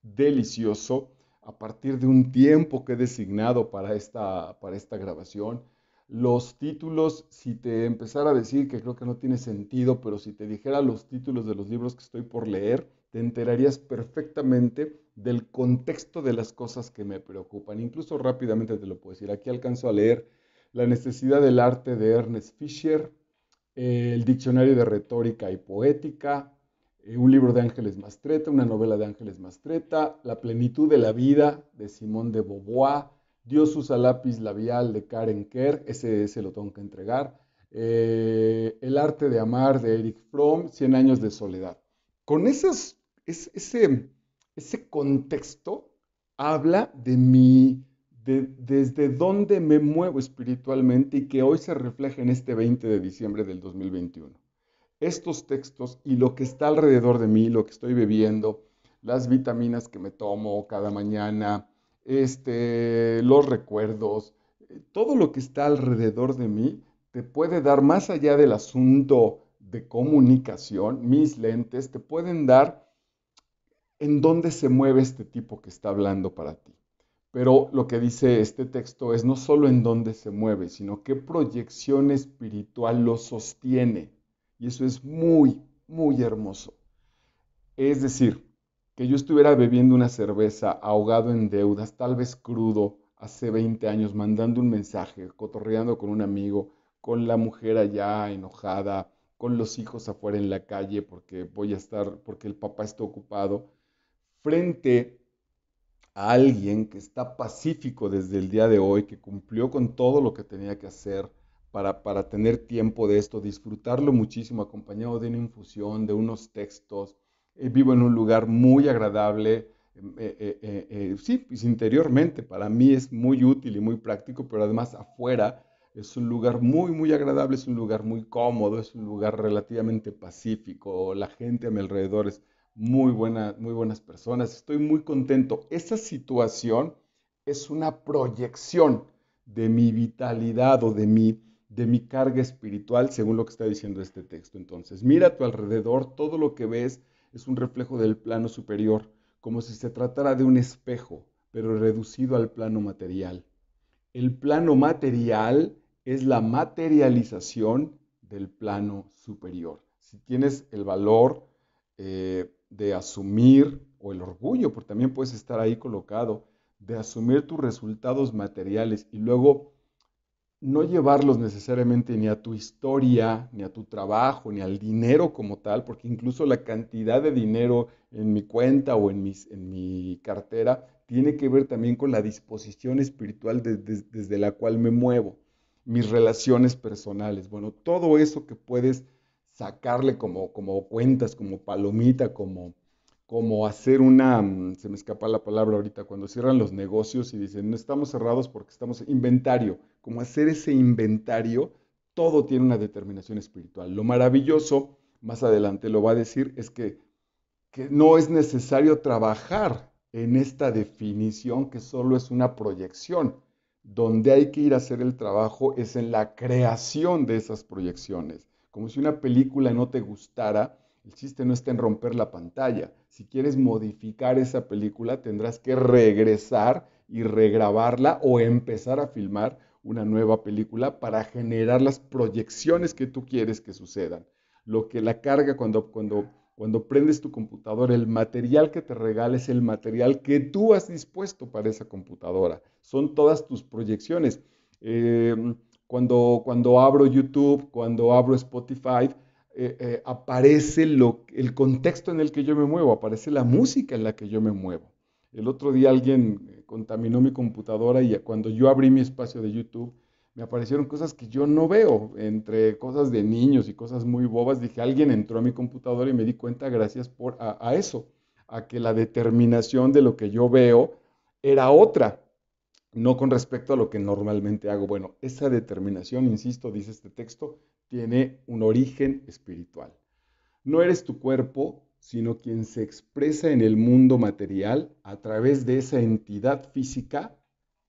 delicioso a partir de un tiempo que he designado para esta grabación. Los títulos, si te empezara a decir que creo que no tiene sentido, pero si te dijera los títulos de los libros que estoy por leer, te enterarías perfectamente del contexto de las cosas que me preocupan. Incluso rápidamente te lo puedo decir. Aquí alcanzo a leer La necesidad del arte de Ernest Fischer, el Diccionario de Retórica y Poética, un libro de Ángeles Mastretta, una novela de Ángeles Mastretta, La plenitud de la vida de Simone de Beauvoir, Dios usa lápiz labial de Karen Kerr, ese lo tengo que entregar, El arte de amar de Eric Fromm, Cien años de soledad. Con ese contexto habla de desde dónde me muevo espiritualmente y que hoy se refleja en este 20 de diciembre del 2021. Estos textos y lo que está alrededor de mí, lo que estoy bebiendo, las vitaminas que me tomo cada mañana, los recuerdos, todo lo que está alrededor de mí te puede dar más allá del asunto de comunicación, mis lentes te pueden dar en dónde se mueve este tipo que está hablando para ti. Pero lo que dice este texto es no solo en dónde se mueve, sino qué proyección espiritual lo sostiene. Y eso es muy, muy hermoso. Es decir, que yo estuviera bebiendo una cerveza, ahogado en deudas, tal vez crudo, hace 20 años, mandando un mensaje, cotorreando con un amigo, con la mujer allá enojada, con los hijos afuera en la calle porque voy a estar, porque el papá está ocupado, frente a alguien que está pacífico desde el día de hoy, que cumplió con todo lo que tenía que hacer para tener tiempo de esto, disfrutarlo muchísimo, acompañado de una infusión, de unos textos. Vivo en un lugar muy agradable, sí, pues interiormente, para mí es muy útil y muy práctico, pero además afuera es un lugar muy, muy agradable, es un lugar muy cómodo, es un lugar relativamente pacífico, la gente a mi alrededor es muy buenas personas. Estoy muy contento. Esa situación es una proyección de mi vitalidad o de mi carga espiritual, según lo que está diciendo este texto. Entonces, mira a tu alrededor, todo lo que ves es un reflejo del plano superior, como si se tratara de un espejo, pero reducido al plano material. El plano material es la materialización del plano superior. Si tienes el valor de asumir, o el orgullo, porque también puedes estar ahí colocado, de asumir tus resultados materiales y luego no llevarlos necesariamente ni a tu historia, ni a tu trabajo, ni al dinero como tal, porque incluso la cantidad de dinero en mi cuenta o en mi cartera tiene que ver también con la disposición espiritual desde la cual me muevo, mis relaciones personales, bueno, todo eso que puedes sacarle como cuentas, como palomita, como hacer se me escapa la palabra ahorita, cuando cierran los negocios y dicen, no estamos cerrados porque estamos inventario, como hacer ese inventario, todo tiene una determinación espiritual. Lo maravilloso, más adelante lo va a decir, es que no es necesario trabajar en esta definición que solo es una proyección. Donde hay que ir a hacer el trabajo es en la creación de esas proyecciones. Como si una película no te gustara, el chiste no está en romper la pantalla. Si quieres modificar esa película, tendrás que regresar y regrabarla o empezar a filmar una nueva película para generar las proyecciones que tú quieres que sucedan. Lo que la carga cuando prendes tu computadora, el material que te regala es el material que tú has dispuesto para esa computadora. Son todas tus proyecciones. Cuando abro YouTube, cuando abro Spotify, aparece el contexto en el que yo me muevo, aparece la música en la que yo me muevo. El otro día alguien contaminó mi computadora y cuando yo abrí mi espacio de YouTube, me aparecieron cosas que yo no veo, entre cosas de niños y cosas muy bobas. Dije, alguien entró a mi computadora y me di cuenta gracias a eso, a que la determinación de lo que yo veo era otra, no con respecto a lo que normalmente hago. Bueno, esa determinación, insisto, dice este texto, tiene un origen espiritual. No eres tu cuerpo, sino quien se expresa en el mundo material a través de esa entidad física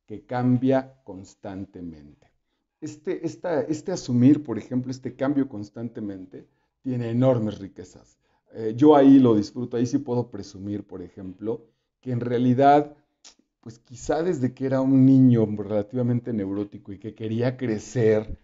que cambia constantemente. Este asumir, por ejemplo, este cambio constantemente, tiene enormes riquezas. Yo ahí lo disfruto, ahí sí puedo presumir, por ejemplo, que en realidad, pues quizá desde que era un niño relativamente neurótico y que quería crecer,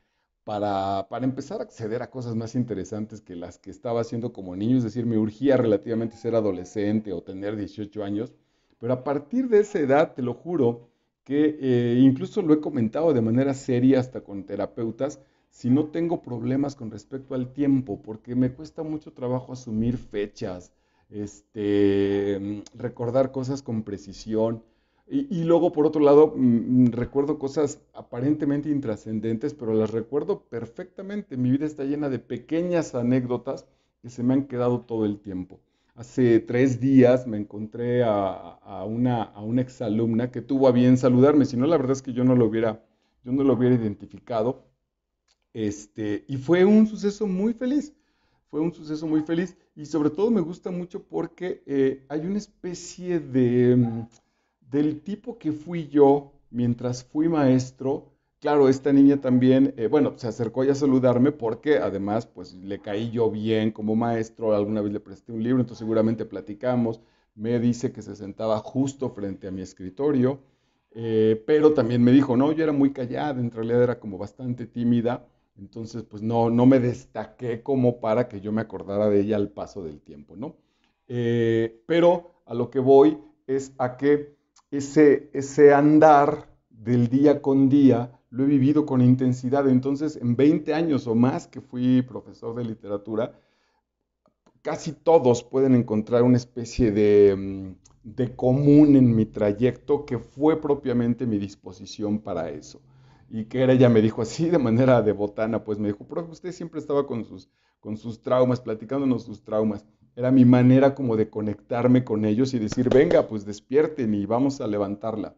para empezar a acceder a cosas más interesantes que las que estaba haciendo como niño. Es decir, me urgía relativamente ser adolescente o tener 18 años, pero a partir de esa edad, te lo juro, que incluso lo he comentado de manera seria hasta con terapeutas, si no tengo problemas con respecto al tiempo, porque me cuesta mucho trabajo asumir fechas, recordar cosas con precisión. Y luego, por otro lado, recuerdo cosas aparentemente intrascendentes, pero las recuerdo perfectamente. Mi vida está llena de pequeñas anécdotas que se me han quedado todo el tiempo. Hace 3 días me encontré a una exalumna que tuvo a bien saludarme, si no, la verdad es que yo no lo hubiera identificado. Y fue un suceso muy feliz, fue un suceso muy feliz y sobre todo me gusta mucho porque hay una especie del tipo que fui yo mientras fui maestro. Claro, esta niña también, bueno, se acercó ya a saludarme porque además pues le caí yo bien como maestro, alguna vez le presté un libro, entonces seguramente platicamos, me dice que se sentaba justo frente a mi escritorio, pero también me dijo, no, yo era muy callada, en realidad era como bastante tímida, entonces pues no me destaqué como para que yo me acordara de ella al paso del tiempo, ¿no? Pero a lo que voy es a que ese andar del día con día lo he vivido con intensidad. Entonces, en 20 años o más que fui profesor de literatura, casi todos pueden encontrar una especie de común en mi trayecto que fue propiamente mi disposición para eso. Y que era, ella me dijo así de manera de botana, pues me dijo, profe, usted siempre estaba con sus traumas, platicándonos sus traumas. Era mi manera como de conectarme con ellos y decir, venga, pues despierten y vamos a levantarla.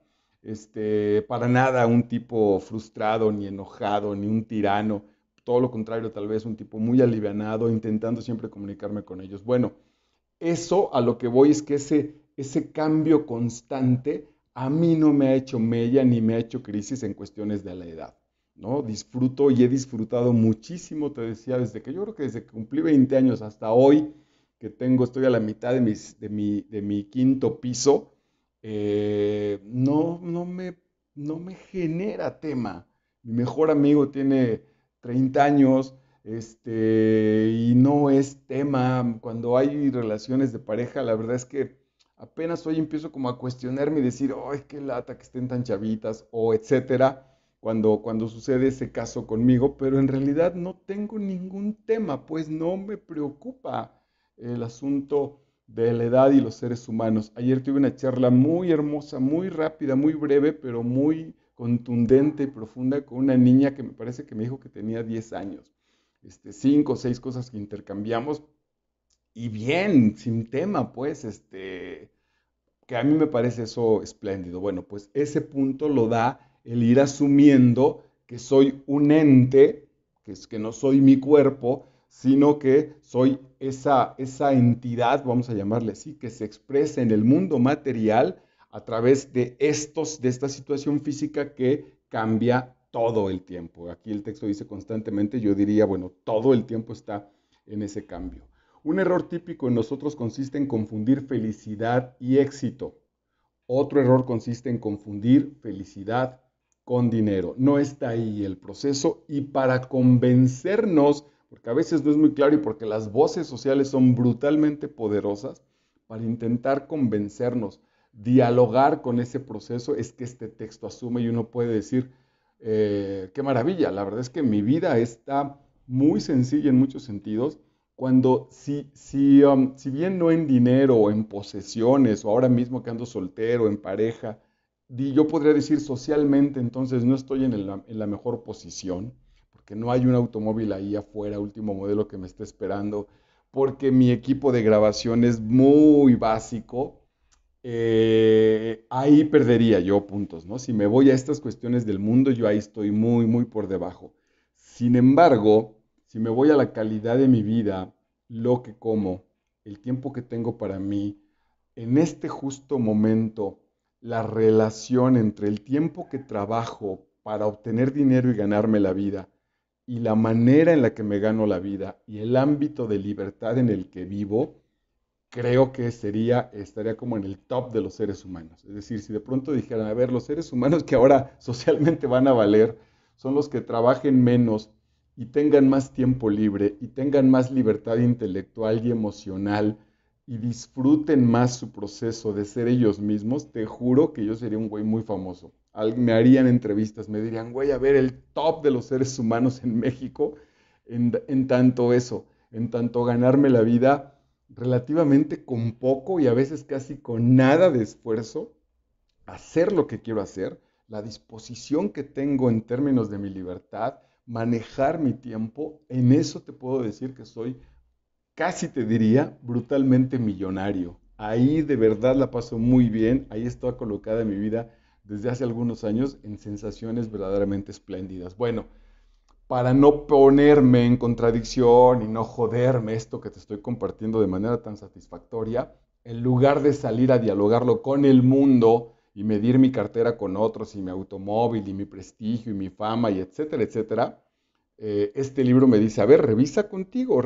Para nada un tipo frustrado, ni enojado, ni un tirano, todo lo contrario, tal vez un tipo muy alivianado, intentando siempre comunicarme con ellos. Bueno, eso a lo que voy es que ese cambio constante a mí no me ha hecho mella ni me ha hecho crisis en cuestiones de la edad, ¿no? Disfruto y he disfrutado muchísimo, te decía, yo creo que desde que cumplí 20 años hasta hoy, que estoy a la mitad de mi quinto piso, no me genera tema. Mi mejor amigo tiene 30 años, y no es tema. Cuando hay relaciones de pareja, la verdad es que apenas hoy empiezo como a cuestionarme y decir, ¡ay, qué lata que estén tan chavitas! O etcétera, cuando sucede ese caso conmigo, pero en realidad no tengo ningún tema, pues no me preocupa el asunto de la edad y los seres humanos. Ayer tuve una charla muy hermosa, muy rápida, muy breve, pero muy contundente y profunda con una niña que me parece que me dijo que tenía 10 años. 5 o 6 cosas que intercambiamos y bien, sin tema, pues, que a mí me parece eso espléndido. Bueno, pues ese punto lo da el ir asumiendo que soy un ente, que no soy mi cuerpo, sino que soy esa entidad, vamos a llamarle así, que se expresa en el mundo material a través de esta situación física que cambia todo el tiempo. Aquí el texto dice constantemente, yo diría, bueno, todo el tiempo está en ese cambio. Un error típico en nosotros consiste en confundir felicidad y éxito. Otro error consiste en confundir felicidad con dinero. No está ahí el proceso y para convencernos, porque a veces no es muy claro y porque las voces sociales son brutalmente poderosas, para intentar convencernos, dialogar con ese proceso, es que este texto asume y uno puede decir, qué maravilla, la verdad es que mi vida está muy sencilla en muchos sentidos cuando si bien no en dinero o en posesiones o ahora mismo que ando soltero, en pareja, yo podría decir socialmente, entonces no estoy en la mejor posición, porque no hay un automóvil ahí afuera, último modelo que me esté esperando, porque mi equipo de grabación es muy básico, ahí perdería yo puntos, ¿no? Si me voy a estas cuestiones del mundo, yo ahí estoy muy, muy por debajo. Sin embargo, si me voy a la calidad de mi vida, lo que como, el tiempo que tengo para mí, en este justo momento, la relación entre el tiempo que trabajo para obtener dinero y ganarme la vida y la manera en la que me gano la vida y el ámbito de libertad en el que vivo, creo que estaría como en el top de los seres humanos. Es decir, si de pronto dijeran, a ver, los seres humanos que ahora socialmente van a valer son los que trabajen menos y tengan más tiempo libre y tengan más libertad intelectual y emocional y disfruten más su proceso de ser ellos mismos, te juro que yo sería un güey muy famoso. Me harían entrevistas, me dirían, güey, a ver, el top de los seres humanos en México, en tanto eso, en tanto ganarme la vida relativamente con poco y a veces casi con nada de esfuerzo, hacer lo que quiero hacer, la disposición que tengo en términos de mi libertad, manejar mi tiempo, en eso te puedo decir que soy, casi te diría, brutalmente millonario. Ahí de verdad la paso muy bien, ahí está colocada mi vida desde hace algunos años en sensaciones verdaderamente espléndidas. Bueno, para no ponerme en contradicción y no joderme esto que te estoy compartiendo de manera tan satisfactoria, en lugar de salir a dialogarlo con el mundo y medir mi cartera con otros y mi automóvil y mi prestigio y mi fama y etcétera, etcétera, este libro me dice, a ver, revisa contigo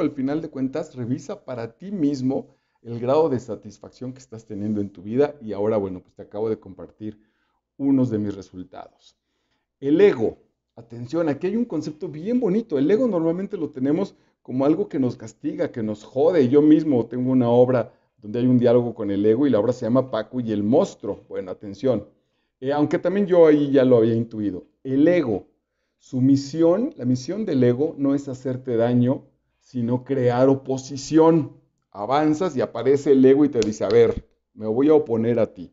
al final de cuentas, revisa para ti mismo el grado de satisfacción que estás teniendo en tu vida y ahora, bueno, pues te acabo de compartir unos de mis resultados. El ego. Atención, aquí hay un concepto bien bonito. El ego normalmente lo tenemos como algo que nos castiga, que nos jode. Yo mismo tengo una obra donde hay un diálogo con el ego y la obra se llama Paco y el monstruo. Bueno, atención. Aunque también yo ahí ya lo había intuido. El ego, su misión, la misión del ego no es hacerte daño, sino crear oposición. Avanzas y aparece el ego y te dice, a ver, me voy a oponer a ti.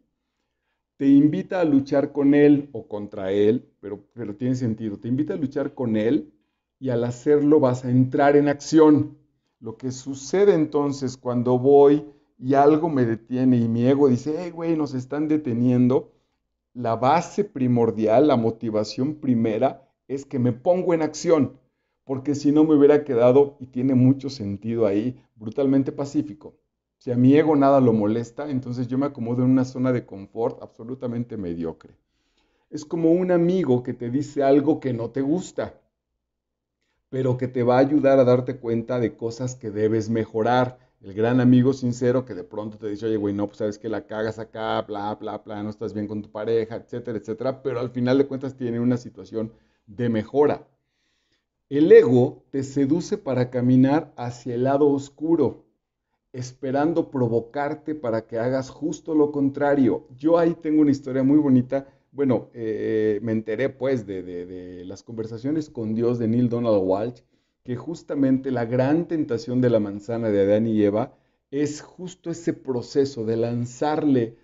Te invita a luchar con él o contra él, pero tiene sentido. Te invita a luchar con él y al hacerlo vas a entrar en acción. Lo que sucede entonces cuando voy y algo me detiene y mi ego dice, hey, güey, nos están deteniendo, la base primordial, la motivación primera es que me pongo en acción, porque si no me hubiera quedado, y tiene mucho sentido ahí, brutalmente pacífico. Si a mi ego nada lo molesta, entonces yo me acomodo en una zona de confort absolutamente mediocre. Es como un amigo que te dice algo que no te gusta, pero que te va a ayudar a darte cuenta de cosas que debes mejorar. El gran amigo sincero que de pronto te dice, oye, güey, no, pues sabes que la cagas acá, bla, bla, bla, no estás bien con tu pareja, etcétera, etcétera, pero al final de cuentas tiene una situación de mejora. El ego te seduce para caminar hacia el lado oscuro, esperando provocarte para que hagas justo lo contrario. Yo ahí tengo una historia muy bonita. Bueno, me enteré pues de las conversaciones con Dios de Neil Donald Walsh, que justamente la gran tentación de la manzana de Adán y Eva es justo ese proceso de lanzarle,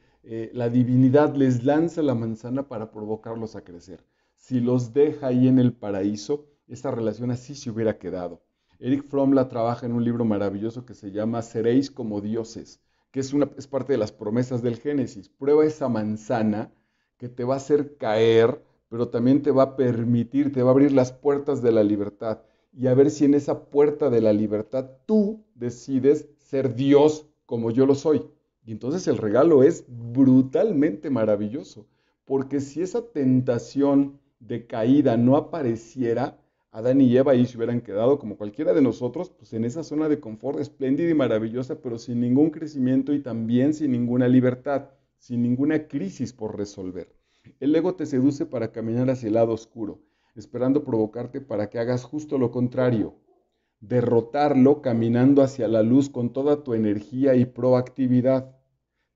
la divinidad les lanza la manzana para provocarlos a crecer. Si los deja ahí en el paraíso, esa relación así se hubiera quedado. Eric Fromm la trabaja en un libro maravilloso que se llama Seréis como dioses, que es parte de las promesas del Génesis. Prueba esa manzana que te va a hacer caer, pero también te va a permitir, te va a abrir las puertas de la libertad. Y a ver si en esa puerta de la libertad tú decides ser Dios como yo lo soy. Y entonces el regalo es brutalmente maravilloso, porque si esa tentación de caída no apareciera, Adán y Eva ahí se hubieran quedado como cualquiera de nosotros, pues en esa zona de confort espléndida y maravillosa, pero sin ningún crecimiento y también sin ninguna libertad, sin ninguna crisis por resolver. El ego te seduce para caminar hacia el lado oscuro, esperando provocarte para que hagas justo lo contrario, derrotarlo caminando hacia la luz con toda tu energía y proactividad.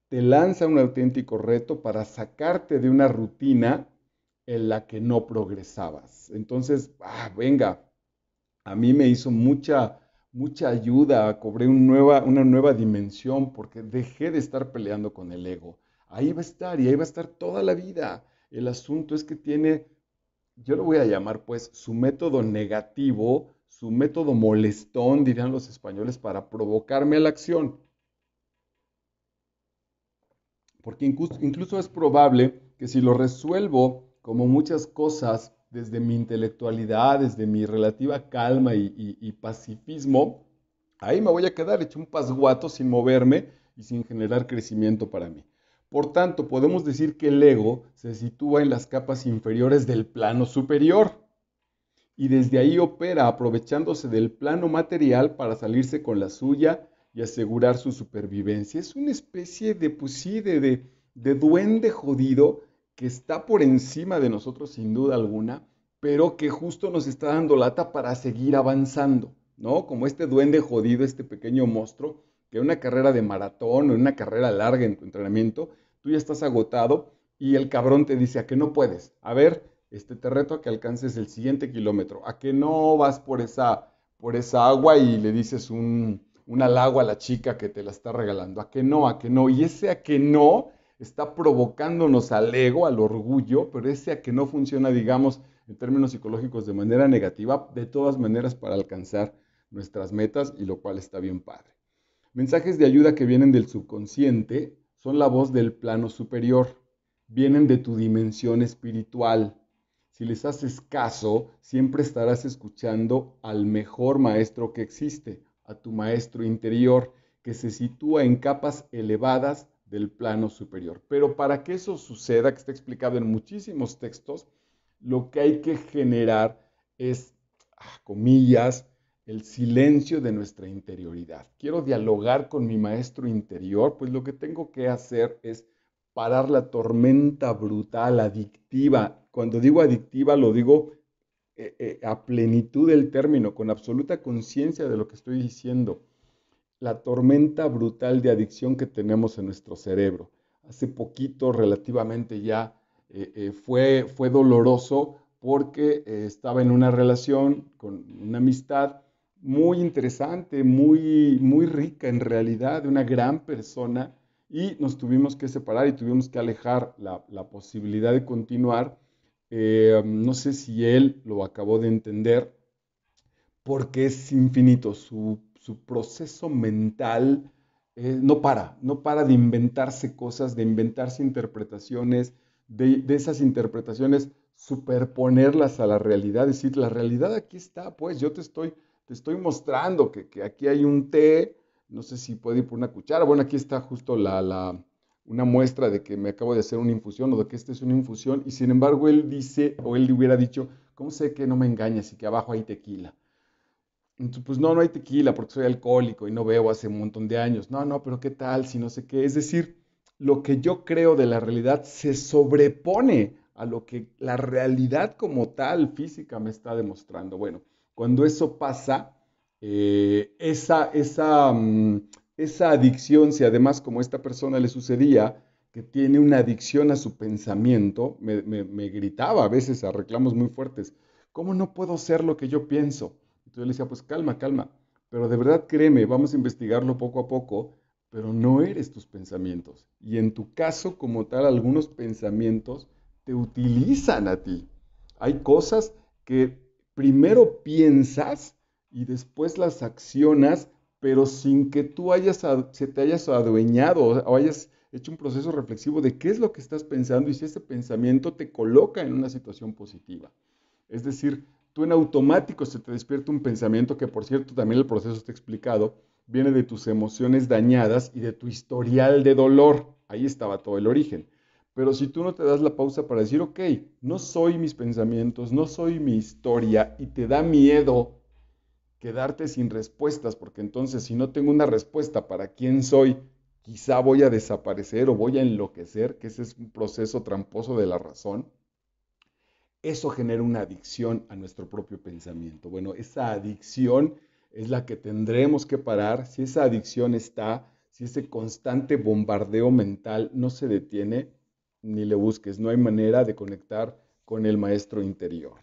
Te lanza un auténtico reto para sacarte de una rutina en la que no progresabas. Entonces, venga, a mí me hizo mucha ayuda, cobré una nueva dimensión porque dejé de estar peleando con el ego. Ahí va a estar y ahí va a estar toda la vida. El asunto es que tiene, yo lo voy a llamar pues su método negativo, su método molestón, dirían los españoles, para provocarme a la acción. Porque incluso es probable que si lo resuelvo como muchas cosas desde mi intelectualidad, desde mi relativa calma y pacifismo, ahí me voy a quedar hecho un pasguato sin moverme y sin generar crecimiento para mí. Por tanto, podemos decir que el ego se sitúa en las capas inferiores del plano superior y desde ahí opera aprovechándose del plano material para salirse con la suya y asegurar su supervivencia. Es una especie de, pues sí, de duende jodido que está por encima de nosotros sin duda alguna, pero que justo nos está dando lata para seguir avanzando, ¿no? Como este duende jodido, este pequeño monstruo, que en una carrera de maratón o en una carrera larga en tu entrenamiento, tú ya estás agotado y el cabrón te dice a que no puedes. A ver, te reto a que alcances el siguiente kilómetro, a que no vas por esa agua y le dices un halago a la chica que te la está regalando, a que no, a que no. Y ese a que no está provocándonos al ego, al orgullo, pero ese a que no funciona, digamos, en términos psicológicos de manera negativa, de todas maneras para alcanzar nuestras metas y lo cual está bien padre. Mensajes de ayuda que vienen del subconsciente son la voz del plano superior, vienen de tu dimensión espiritual. Si les haces caso, siempre estarás escuchando al mejor maestro que existe, a tu maestro interior, que se sitúa en capas elevadas del plano superior. Pero para que eso suceda, que está explicado en muchísimos textos, lo que hay que generar es, comillas, el silencio de nuestra interioridad. Quiero dialogar con mi maestro interior, pues lo que tengo que hacer es parar la tormenta brutal, adictiva. Cuando digo adictiva, lo digo a plenitud del término, con absoluta conciencia de lo que estoy diciendo. La tormenta brutal de adicción que tenemos en nuestro cerebro. Hace poquito, relativamente ya, fue doloroso porque estaba en una relación con una amistad muy interesante, muy rica en realidad, de una gran persona, y nos tuvimos que separar y tuvimos que alejar la posibilidad de continuar. No sé si él lo acabó de entender, porque es infinito. Su proceso mental no para de inventarse cosas, de inventarse interpretaciones, de esas interpretaciones superponerlas a la realidad, decir, la realidad aquí está, pues te estoy mostrando que aquí hay un té, no sé si puede ir por una cuchara, bueno, aquí está justo una muestra de que me acabo de hacer una infusión o de que esta es una infusión, y sin embargo él dice, o él hubiera dicho, ¿cómo sé que no me engañas y que abajo hay tequila? Entonces, pues no, no hay tequila porque soy alcohólico y no bebo hace un montón de años. No, no, pero ¿qué tal si no sé qué? Es decir, lo que yo creo de la realidad se sobrepone a lo que la realidad como tal física me está demostrando. Bueno, cuando eso pasa, esa adicción, si además como a esta persona le sucedía, que tiene una adicción a su pensamiento, me gritaba a veces a reclamos muy fuertes, ¿cómo no puedo ser lo que yo pienso? Entonces yo le decía, pues calma, calma, pero de verdad créeme, vamos a investigarlo poco a poco, pero no eres tus pensamientos. Y en tu caso, como tal, algunos pensamientos te utilizan a ti. Hay cosas que primero piensas y después las accionas, pero sin que tú se te hayas adueñado o hayas hecho un proceso reflexivo de qué es lo que estás pensando y si ese pensamiento te coloca en una situación positiva. Es decir, tú en automático se te despierta un pensamiento que, por cierto, también el proceso está explicado, viene de tus emociones dañadas y de tu historial de dolor. Ahí estaba todo el origen. Pero si tú no te das la pausa para decir, ok, no soy mis pensamientos, no soy mi historia, y te da miedo quedarte sin respuestas, porque entonces si no tengo una respuesta para quién soy, quizá voy a desaparecer o voy a enloquecer, que ese es un proceso tramposo de la razón. Eso genera una adicción a nuestro propio pensamiento. Bueno, esa adicción es la que tendremos que parar. Si esa adicción está, si ese constante bombardeo mental no se detiene, ni le busques, no hay manera de conectar con el maestro interior.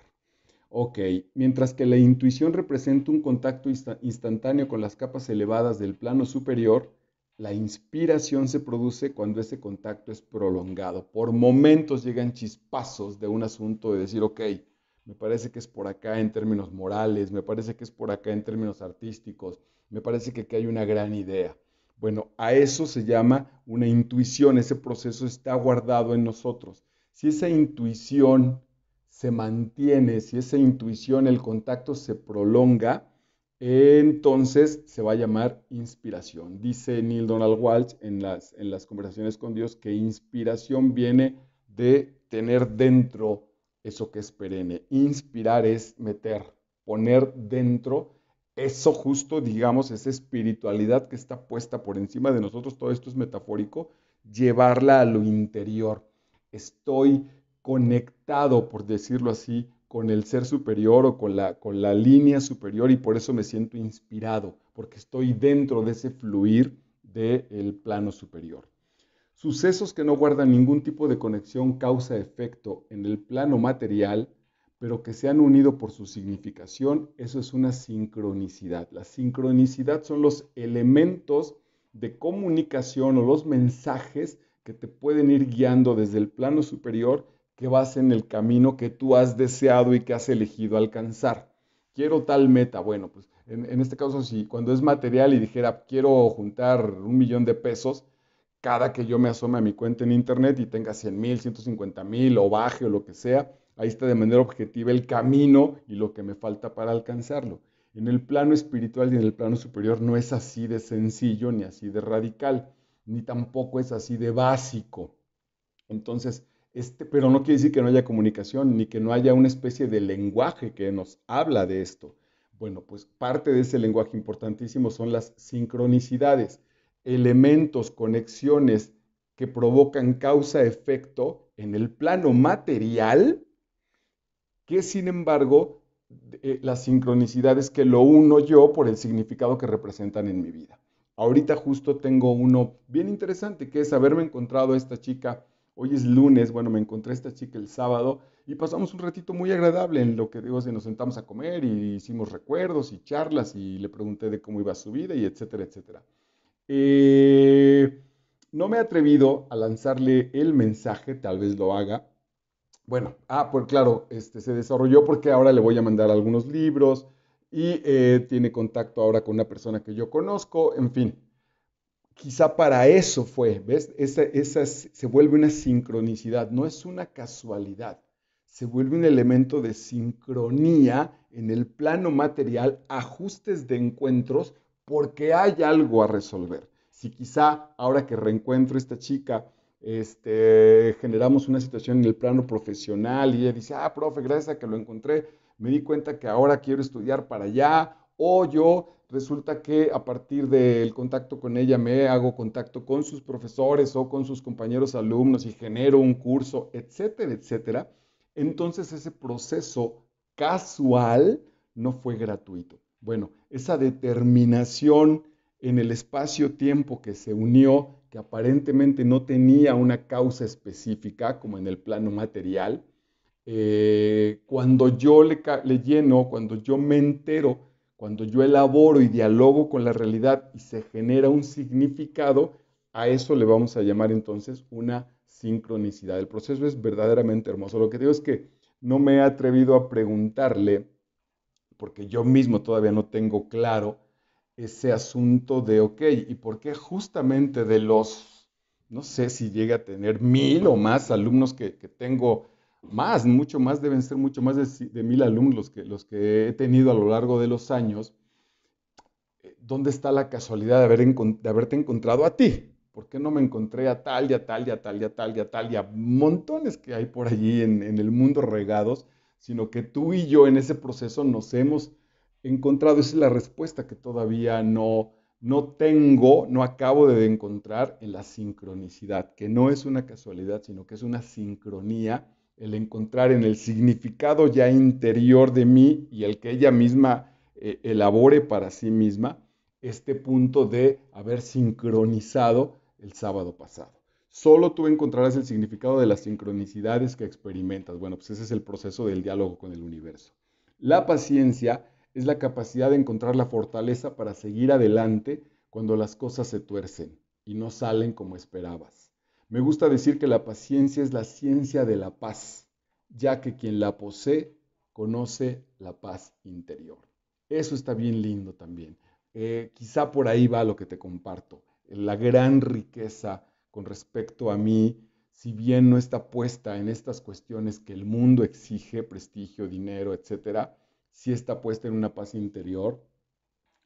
Ok, mientras que la intuición representa un contacto instantáneo con las capas elevadas del plano superior, la inspiración se produce cuando ese contacto es prolongado. Por momentos llegan chispazos de un asunto de decir, ok, me parece que es por acá en términos morales, me parece que es por acá en términos artísticos, me parece que aquí hay una gran idea. Bueno, a eso se llama una intuición, ese proceso está guardado en nosotros. Si esa intuición se mantiene, si esa intuición, el contacto se prolonga, entonces se va a llamar inspiración. Dice Neil Donald Walsh en las conversaciones con Dios que inspiración viene de tener dentro eso que es perenne. Inspirar es meter, poner dentro eso justo, digamos, esa espiritualidad que está puesta por encima de nosotros, todo esto es metafórico, llevarla a lo interior. Estoy conectado, por decirlo así, con el ser superior o con la línea superior y por eso me siento inspirado, porque estoy dentro de ese fluir del plano superior. Sucesos que no guardan ningún tipo de conexión causa-efecto en el plano material, pero que se han unido por su significación, eso es una sincronicidad. La sincronicidad son los elementos de comunicación o los mensajes que te pueden ir guiando desde el plano superior que vas en el camino que tú has deseado y que has elegido alcanzar. Quiero tal meta. Bueno, pues en este caso, si cuando es material y dijera quiero juntar 1 millón de pesos, cada que yo me asome a mi cuenta en internet y tenga 100,000, 150,000 o baje o lo que sea, ahí está de manera objetiva el camino y lo que me falta para alcanzarlo. En el plano espiritual y en el plano superior no es así de sencillo ni así de radical, ni tampoco es así de básico. Entonces, pero no quiere decir que no haya comunicación ni que no haya una especie de lenguaje que nos habla de esto. Bueno, pues parte de ese lenguaje importantísimo son las sincronicidades, elementos, conexiones que provocan causa-efecto en el plano material, que sin embargo, las sincronicidades que lo uno yo por el significado que representan en mi vida. Ahorita justo tengo uno bien interesante, que es haberme encontrado a esta chica. Hoy es lunes, bueno, me encontré a esta chica el sábado y pasamos un ratito muy agradable en lo que digo, si nos sentamos a comer y hicimos recuerdos y charlas y le pregunté de cómo iba su vida y etcétera, etcétera. Eh, no me he atrevido a lanzarle el mensaje, tal vez lo haga. Bueno, pues claro, se desarrolló porque ahora le voy a mandar algunos libros y tiene contacto ahora con una persona que yo conozco, en fin, quizá para eso fue, ¿ves? Esa se vuelve una sincronicidad, no es una casualidad, se vuelve un elemento de sincronía en el plano material, ajustes de encuentros, porque hay algo a resolver. Si quizá ahora que reencuentro a esta chica, generamos una situación en el plano profesional y ella dice, profe, gracias a que lo encontré, me di cuenta que ahora quiero estudiar para allá, o yo resulta que a partir del contacto con ella me hago contacto con sus profesores o con sus compañeros alumnos y genero un curso, etcétera, etcétera. Entonces ese proceso casual no fue gratuito. Bueno, esa determinación en el espacio-tiempo que se unió, que aparentemente no tenía una causa específica, como en el plano material, cuando yo le lleno, cuando yo me entero, cuando yo elaboro y dialogo con la realidad y se genera un significado, a eso le vamos a llamar entonces una sincronicidad. El proceso es verdaderamente hermoso. Lo que digo es que no me he atrevido a preguntarle, porque yo mismo todavía no tengo claro ese asunto de, ok, ¿y por qué justamente de los, no sé si llega a tener 1,000 o más alumnos que tengo, más, mucho más, deben ser mucho más de 1,000 alumnos los que he tenido a lo largo de los años? ¿Dónde está la casualidad de haberte encontrado a ti? ¿Por qué no me encontré a tal y a tal y a tal y a tal y a tal y a montones que hay por allí en el mundo regados, sino que tú y yo en ese proceso nos hemos encontrado? Esa es la respuesta que todavía no tengo, no acabo de encontrar en la sincronicidad, que no es una casualidad, sino que es una sincronía, el encontrar en el significado ya interior de mí y el que ella misma elabore para sí misma este punto de haber sincronizado el sábado pasado. Solo tú encontrarás el significado de las sincronicidades que experimentas. Bueno, pues ese es el proceso del diálogo con el universo. La paciencia es la capacidad de encontrar la fortaleza para seguir adelante cuando las cosas se tuercen y no salen como esperabas. Me gusta decir que la paciencia es la ciencia de la paz, ya que quien la posee conoce la paz interior. Eso está bien lindo también. Quizá por ahí va lo que te comparto. La gran riqueza con respecto a mí, si bien no está puesta en estas cuestiones que el mundo exige, prestigio, dinero, etcétera, sí está puesta en una paz interior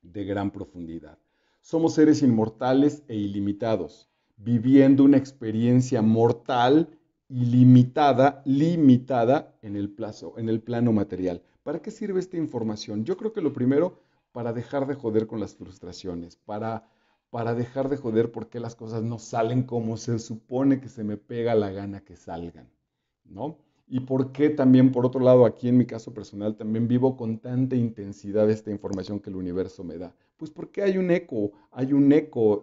de gran profundidad. Somos seres inmortales e ilimitados, viviendo una experiencia mortal ilimitada, limitada en el plano material. ¿Para qué sirve esta información? Yo creo que lo primero, para dejar de joder con las frustraciones, para dejar de joder porque las cosas no salen como se supone que se me pega la gana que salgan, ¿no? ¿Y por qué también, por otro lado, aquí en mi caso personal, también vivo con tanta intensidad esta información que el universo me da? Pues porque hay un eco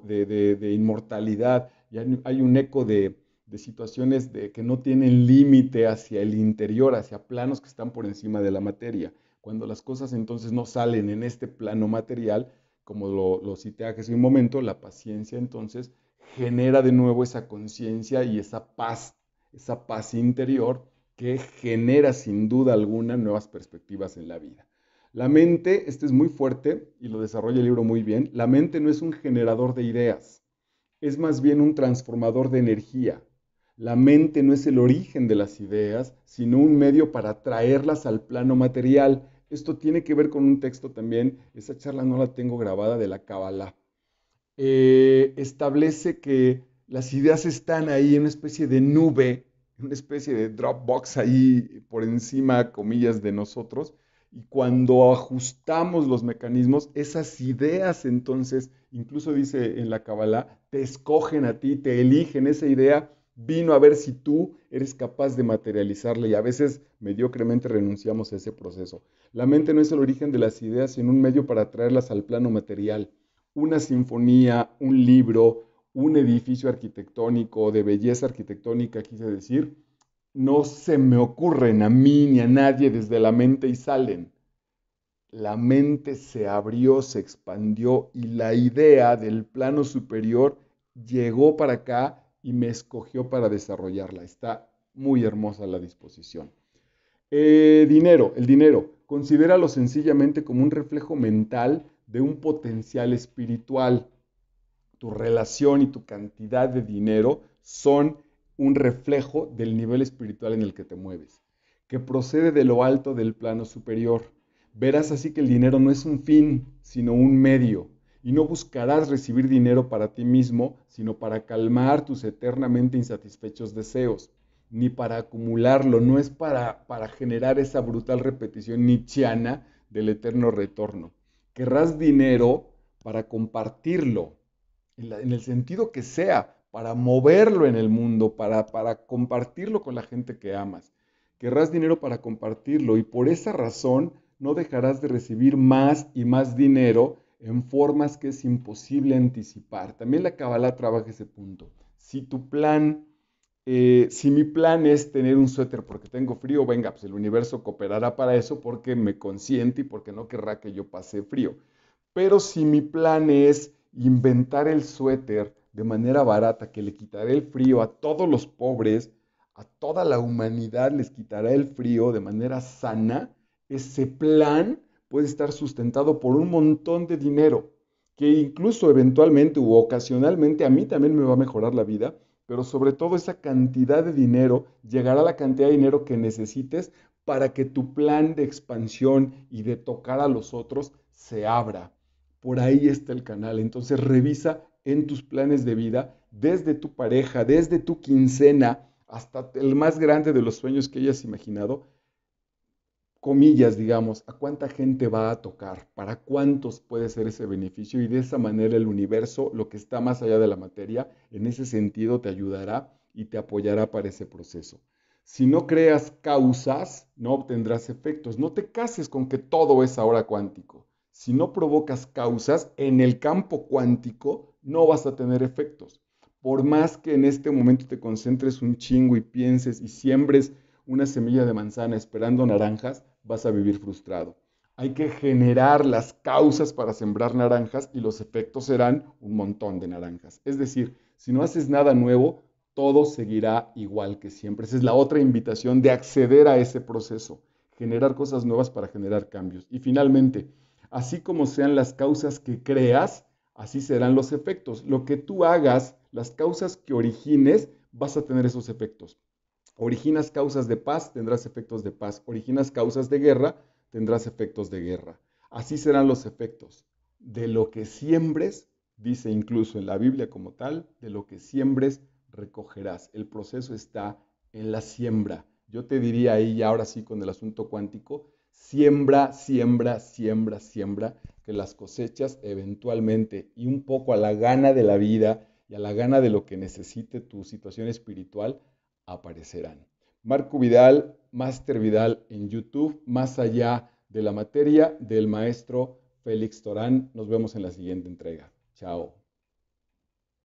de inmortalidad, y hay un eco de situaciones que no tienen límite hacia el interior, hacia planos que están por encima de la materia. Cuando las cosas entonces no salen en este plano material, como lo cité hace un momento, la paciencia entonces genera de nuevo esa conciencia y esa paz interior que genera sin duda alguna nuevas perspectivas en la vida. La mente, este es muy fuerte y lo desarrolla el libro muy bien, la mente no es un generador de ideas, es más bien un transformador de energía. La mente no es el origen de las ideas, sino un medio para traerlas al plano material. Esto tiene que ver con un texto también, esa charla no la tengo grabada, de la Kabbalah. Establece que las ideas están ahí en una especie de nube, en una especie de Dropbox ahí por encima, comillas, de nosotros. Y cuando ajustamos los mecanismos, esas ideas entonces, incluso dice en la Kabbalah, te escogen a ti, te eligen. Esa idea vino a ver si tú eres capaz de materializarla y a veces mediocremente renunciamos a ese proceso. La mente no es el origen de las ideas, sino un medio para traerlas al plano material. Una sinfonía, un libro, un edificio arquitectónico, de belleza arquitectónica, quise decir, no se me ocurren a mí ni a nadie desde la mente y salen. La mente se abrió, se expandió y la idea del plano superior llegó para acá y me escogió para desarrollarla. Está muy hermosa la disposición. El dinero, considéralo sencillamente como un reflejo mental de un potencial espiritual. Tu relación y tu cantidad de dinero son un reflejo del nivel espiritual en el que te mueves, que procede de lo alto del plano superior. Verás así que el dinero no es un fin, sino un medio, y no buscarás recibir dinero para ti mismo, sino para calmar tus eternamente insatisfechos deseos, ni para acumularlo, no es para generar esa brutal repetición nietzscheana del eterno retorno. Querrás dinero para compartirlo, en el sentido que sea, para moverlo en el mundo, para compartirlo con la gente que amas. Querrás dinero para compartirlo y por esa razón no dejarás de recibir más y más dinero en formas que es imposible anticipar. También la Kabbalah trabaja ese punto. Si mi plan es tener un suéter porque tengo frío, venga, pues el universo cooperará para eso porque me consiente y porque no querrá que yo pase frío. Pero si mi plan es inventar el suéter de manera barata que le quitaré el frío a todos los pobres, a toda la humanidad les quitará el frío de manera sana, ese plan puede estar sustentado por un montón de dinero que incluso eventualmente u ocasionalmente a mí también me va a mejorar la vida, pero sobre todo esa cantidad de dinero llegará a la cantidad de dinero que necesites para que tu plan de expansión y de tocar a los otros se abra. Por ahí está el canal. Entonces revisa en tus planes de vida, desde tu pareja, desde tu quincena, hasta el más grande de los sueños que hayas imaginado, comillas, digamos, a cuánta gente va a tocar, para cuántos puede ser ese beneficio y de esa manera el universo, lo que está más allá de la materia, en ese sentido te ayudará y te apoyará para ese proceso. Si no creas causas, no obtendrás efectos. No te cases con que todo es ahora cuántico. Si no provocas causas en el campo cuántico, no vas a tener efectos. Por más que en este momento te concentres un chingo y pienses y siembres una semilla de manzana esperando naranjas, vas a vivir frustrado. Hay que generar las causas para sembrar naranjas y los efectos serán un montón de naranjas. Es decir, si no haces nada nuevo, todo seguirá igual que siempre. Esa es la otra invitación de acceder a ese proceso, generar cosas nuevas para generar cambios. Y finalmente, así como sean las causas que creas, así serán los efectos. Lo que tú hagas, las causas que origines, vas a tener esos efectos. Originas causas de paz, tendrás efectos de paz. Originas causas de guerra, tendrás efectos de guerra. Así serán los efectos. De lo que siembres, dice incluso en la Biblia como tal, de lo que siembres recogerás. El proceso está en la siembra. Yo te diría ahí, ahora sí con el asunto cuántico, siembra, siembra, siembra, siembra, que las cosechas eventualmente y un poco a la gana de la vida y a la gana de lo que necesite tu situación espiritual, aparecerán. Marco Vidal, Máster Vidal en YouTube, más allá de la materia del maestro Félix Torán. Nos vemos en la siguiente entrega. Chao.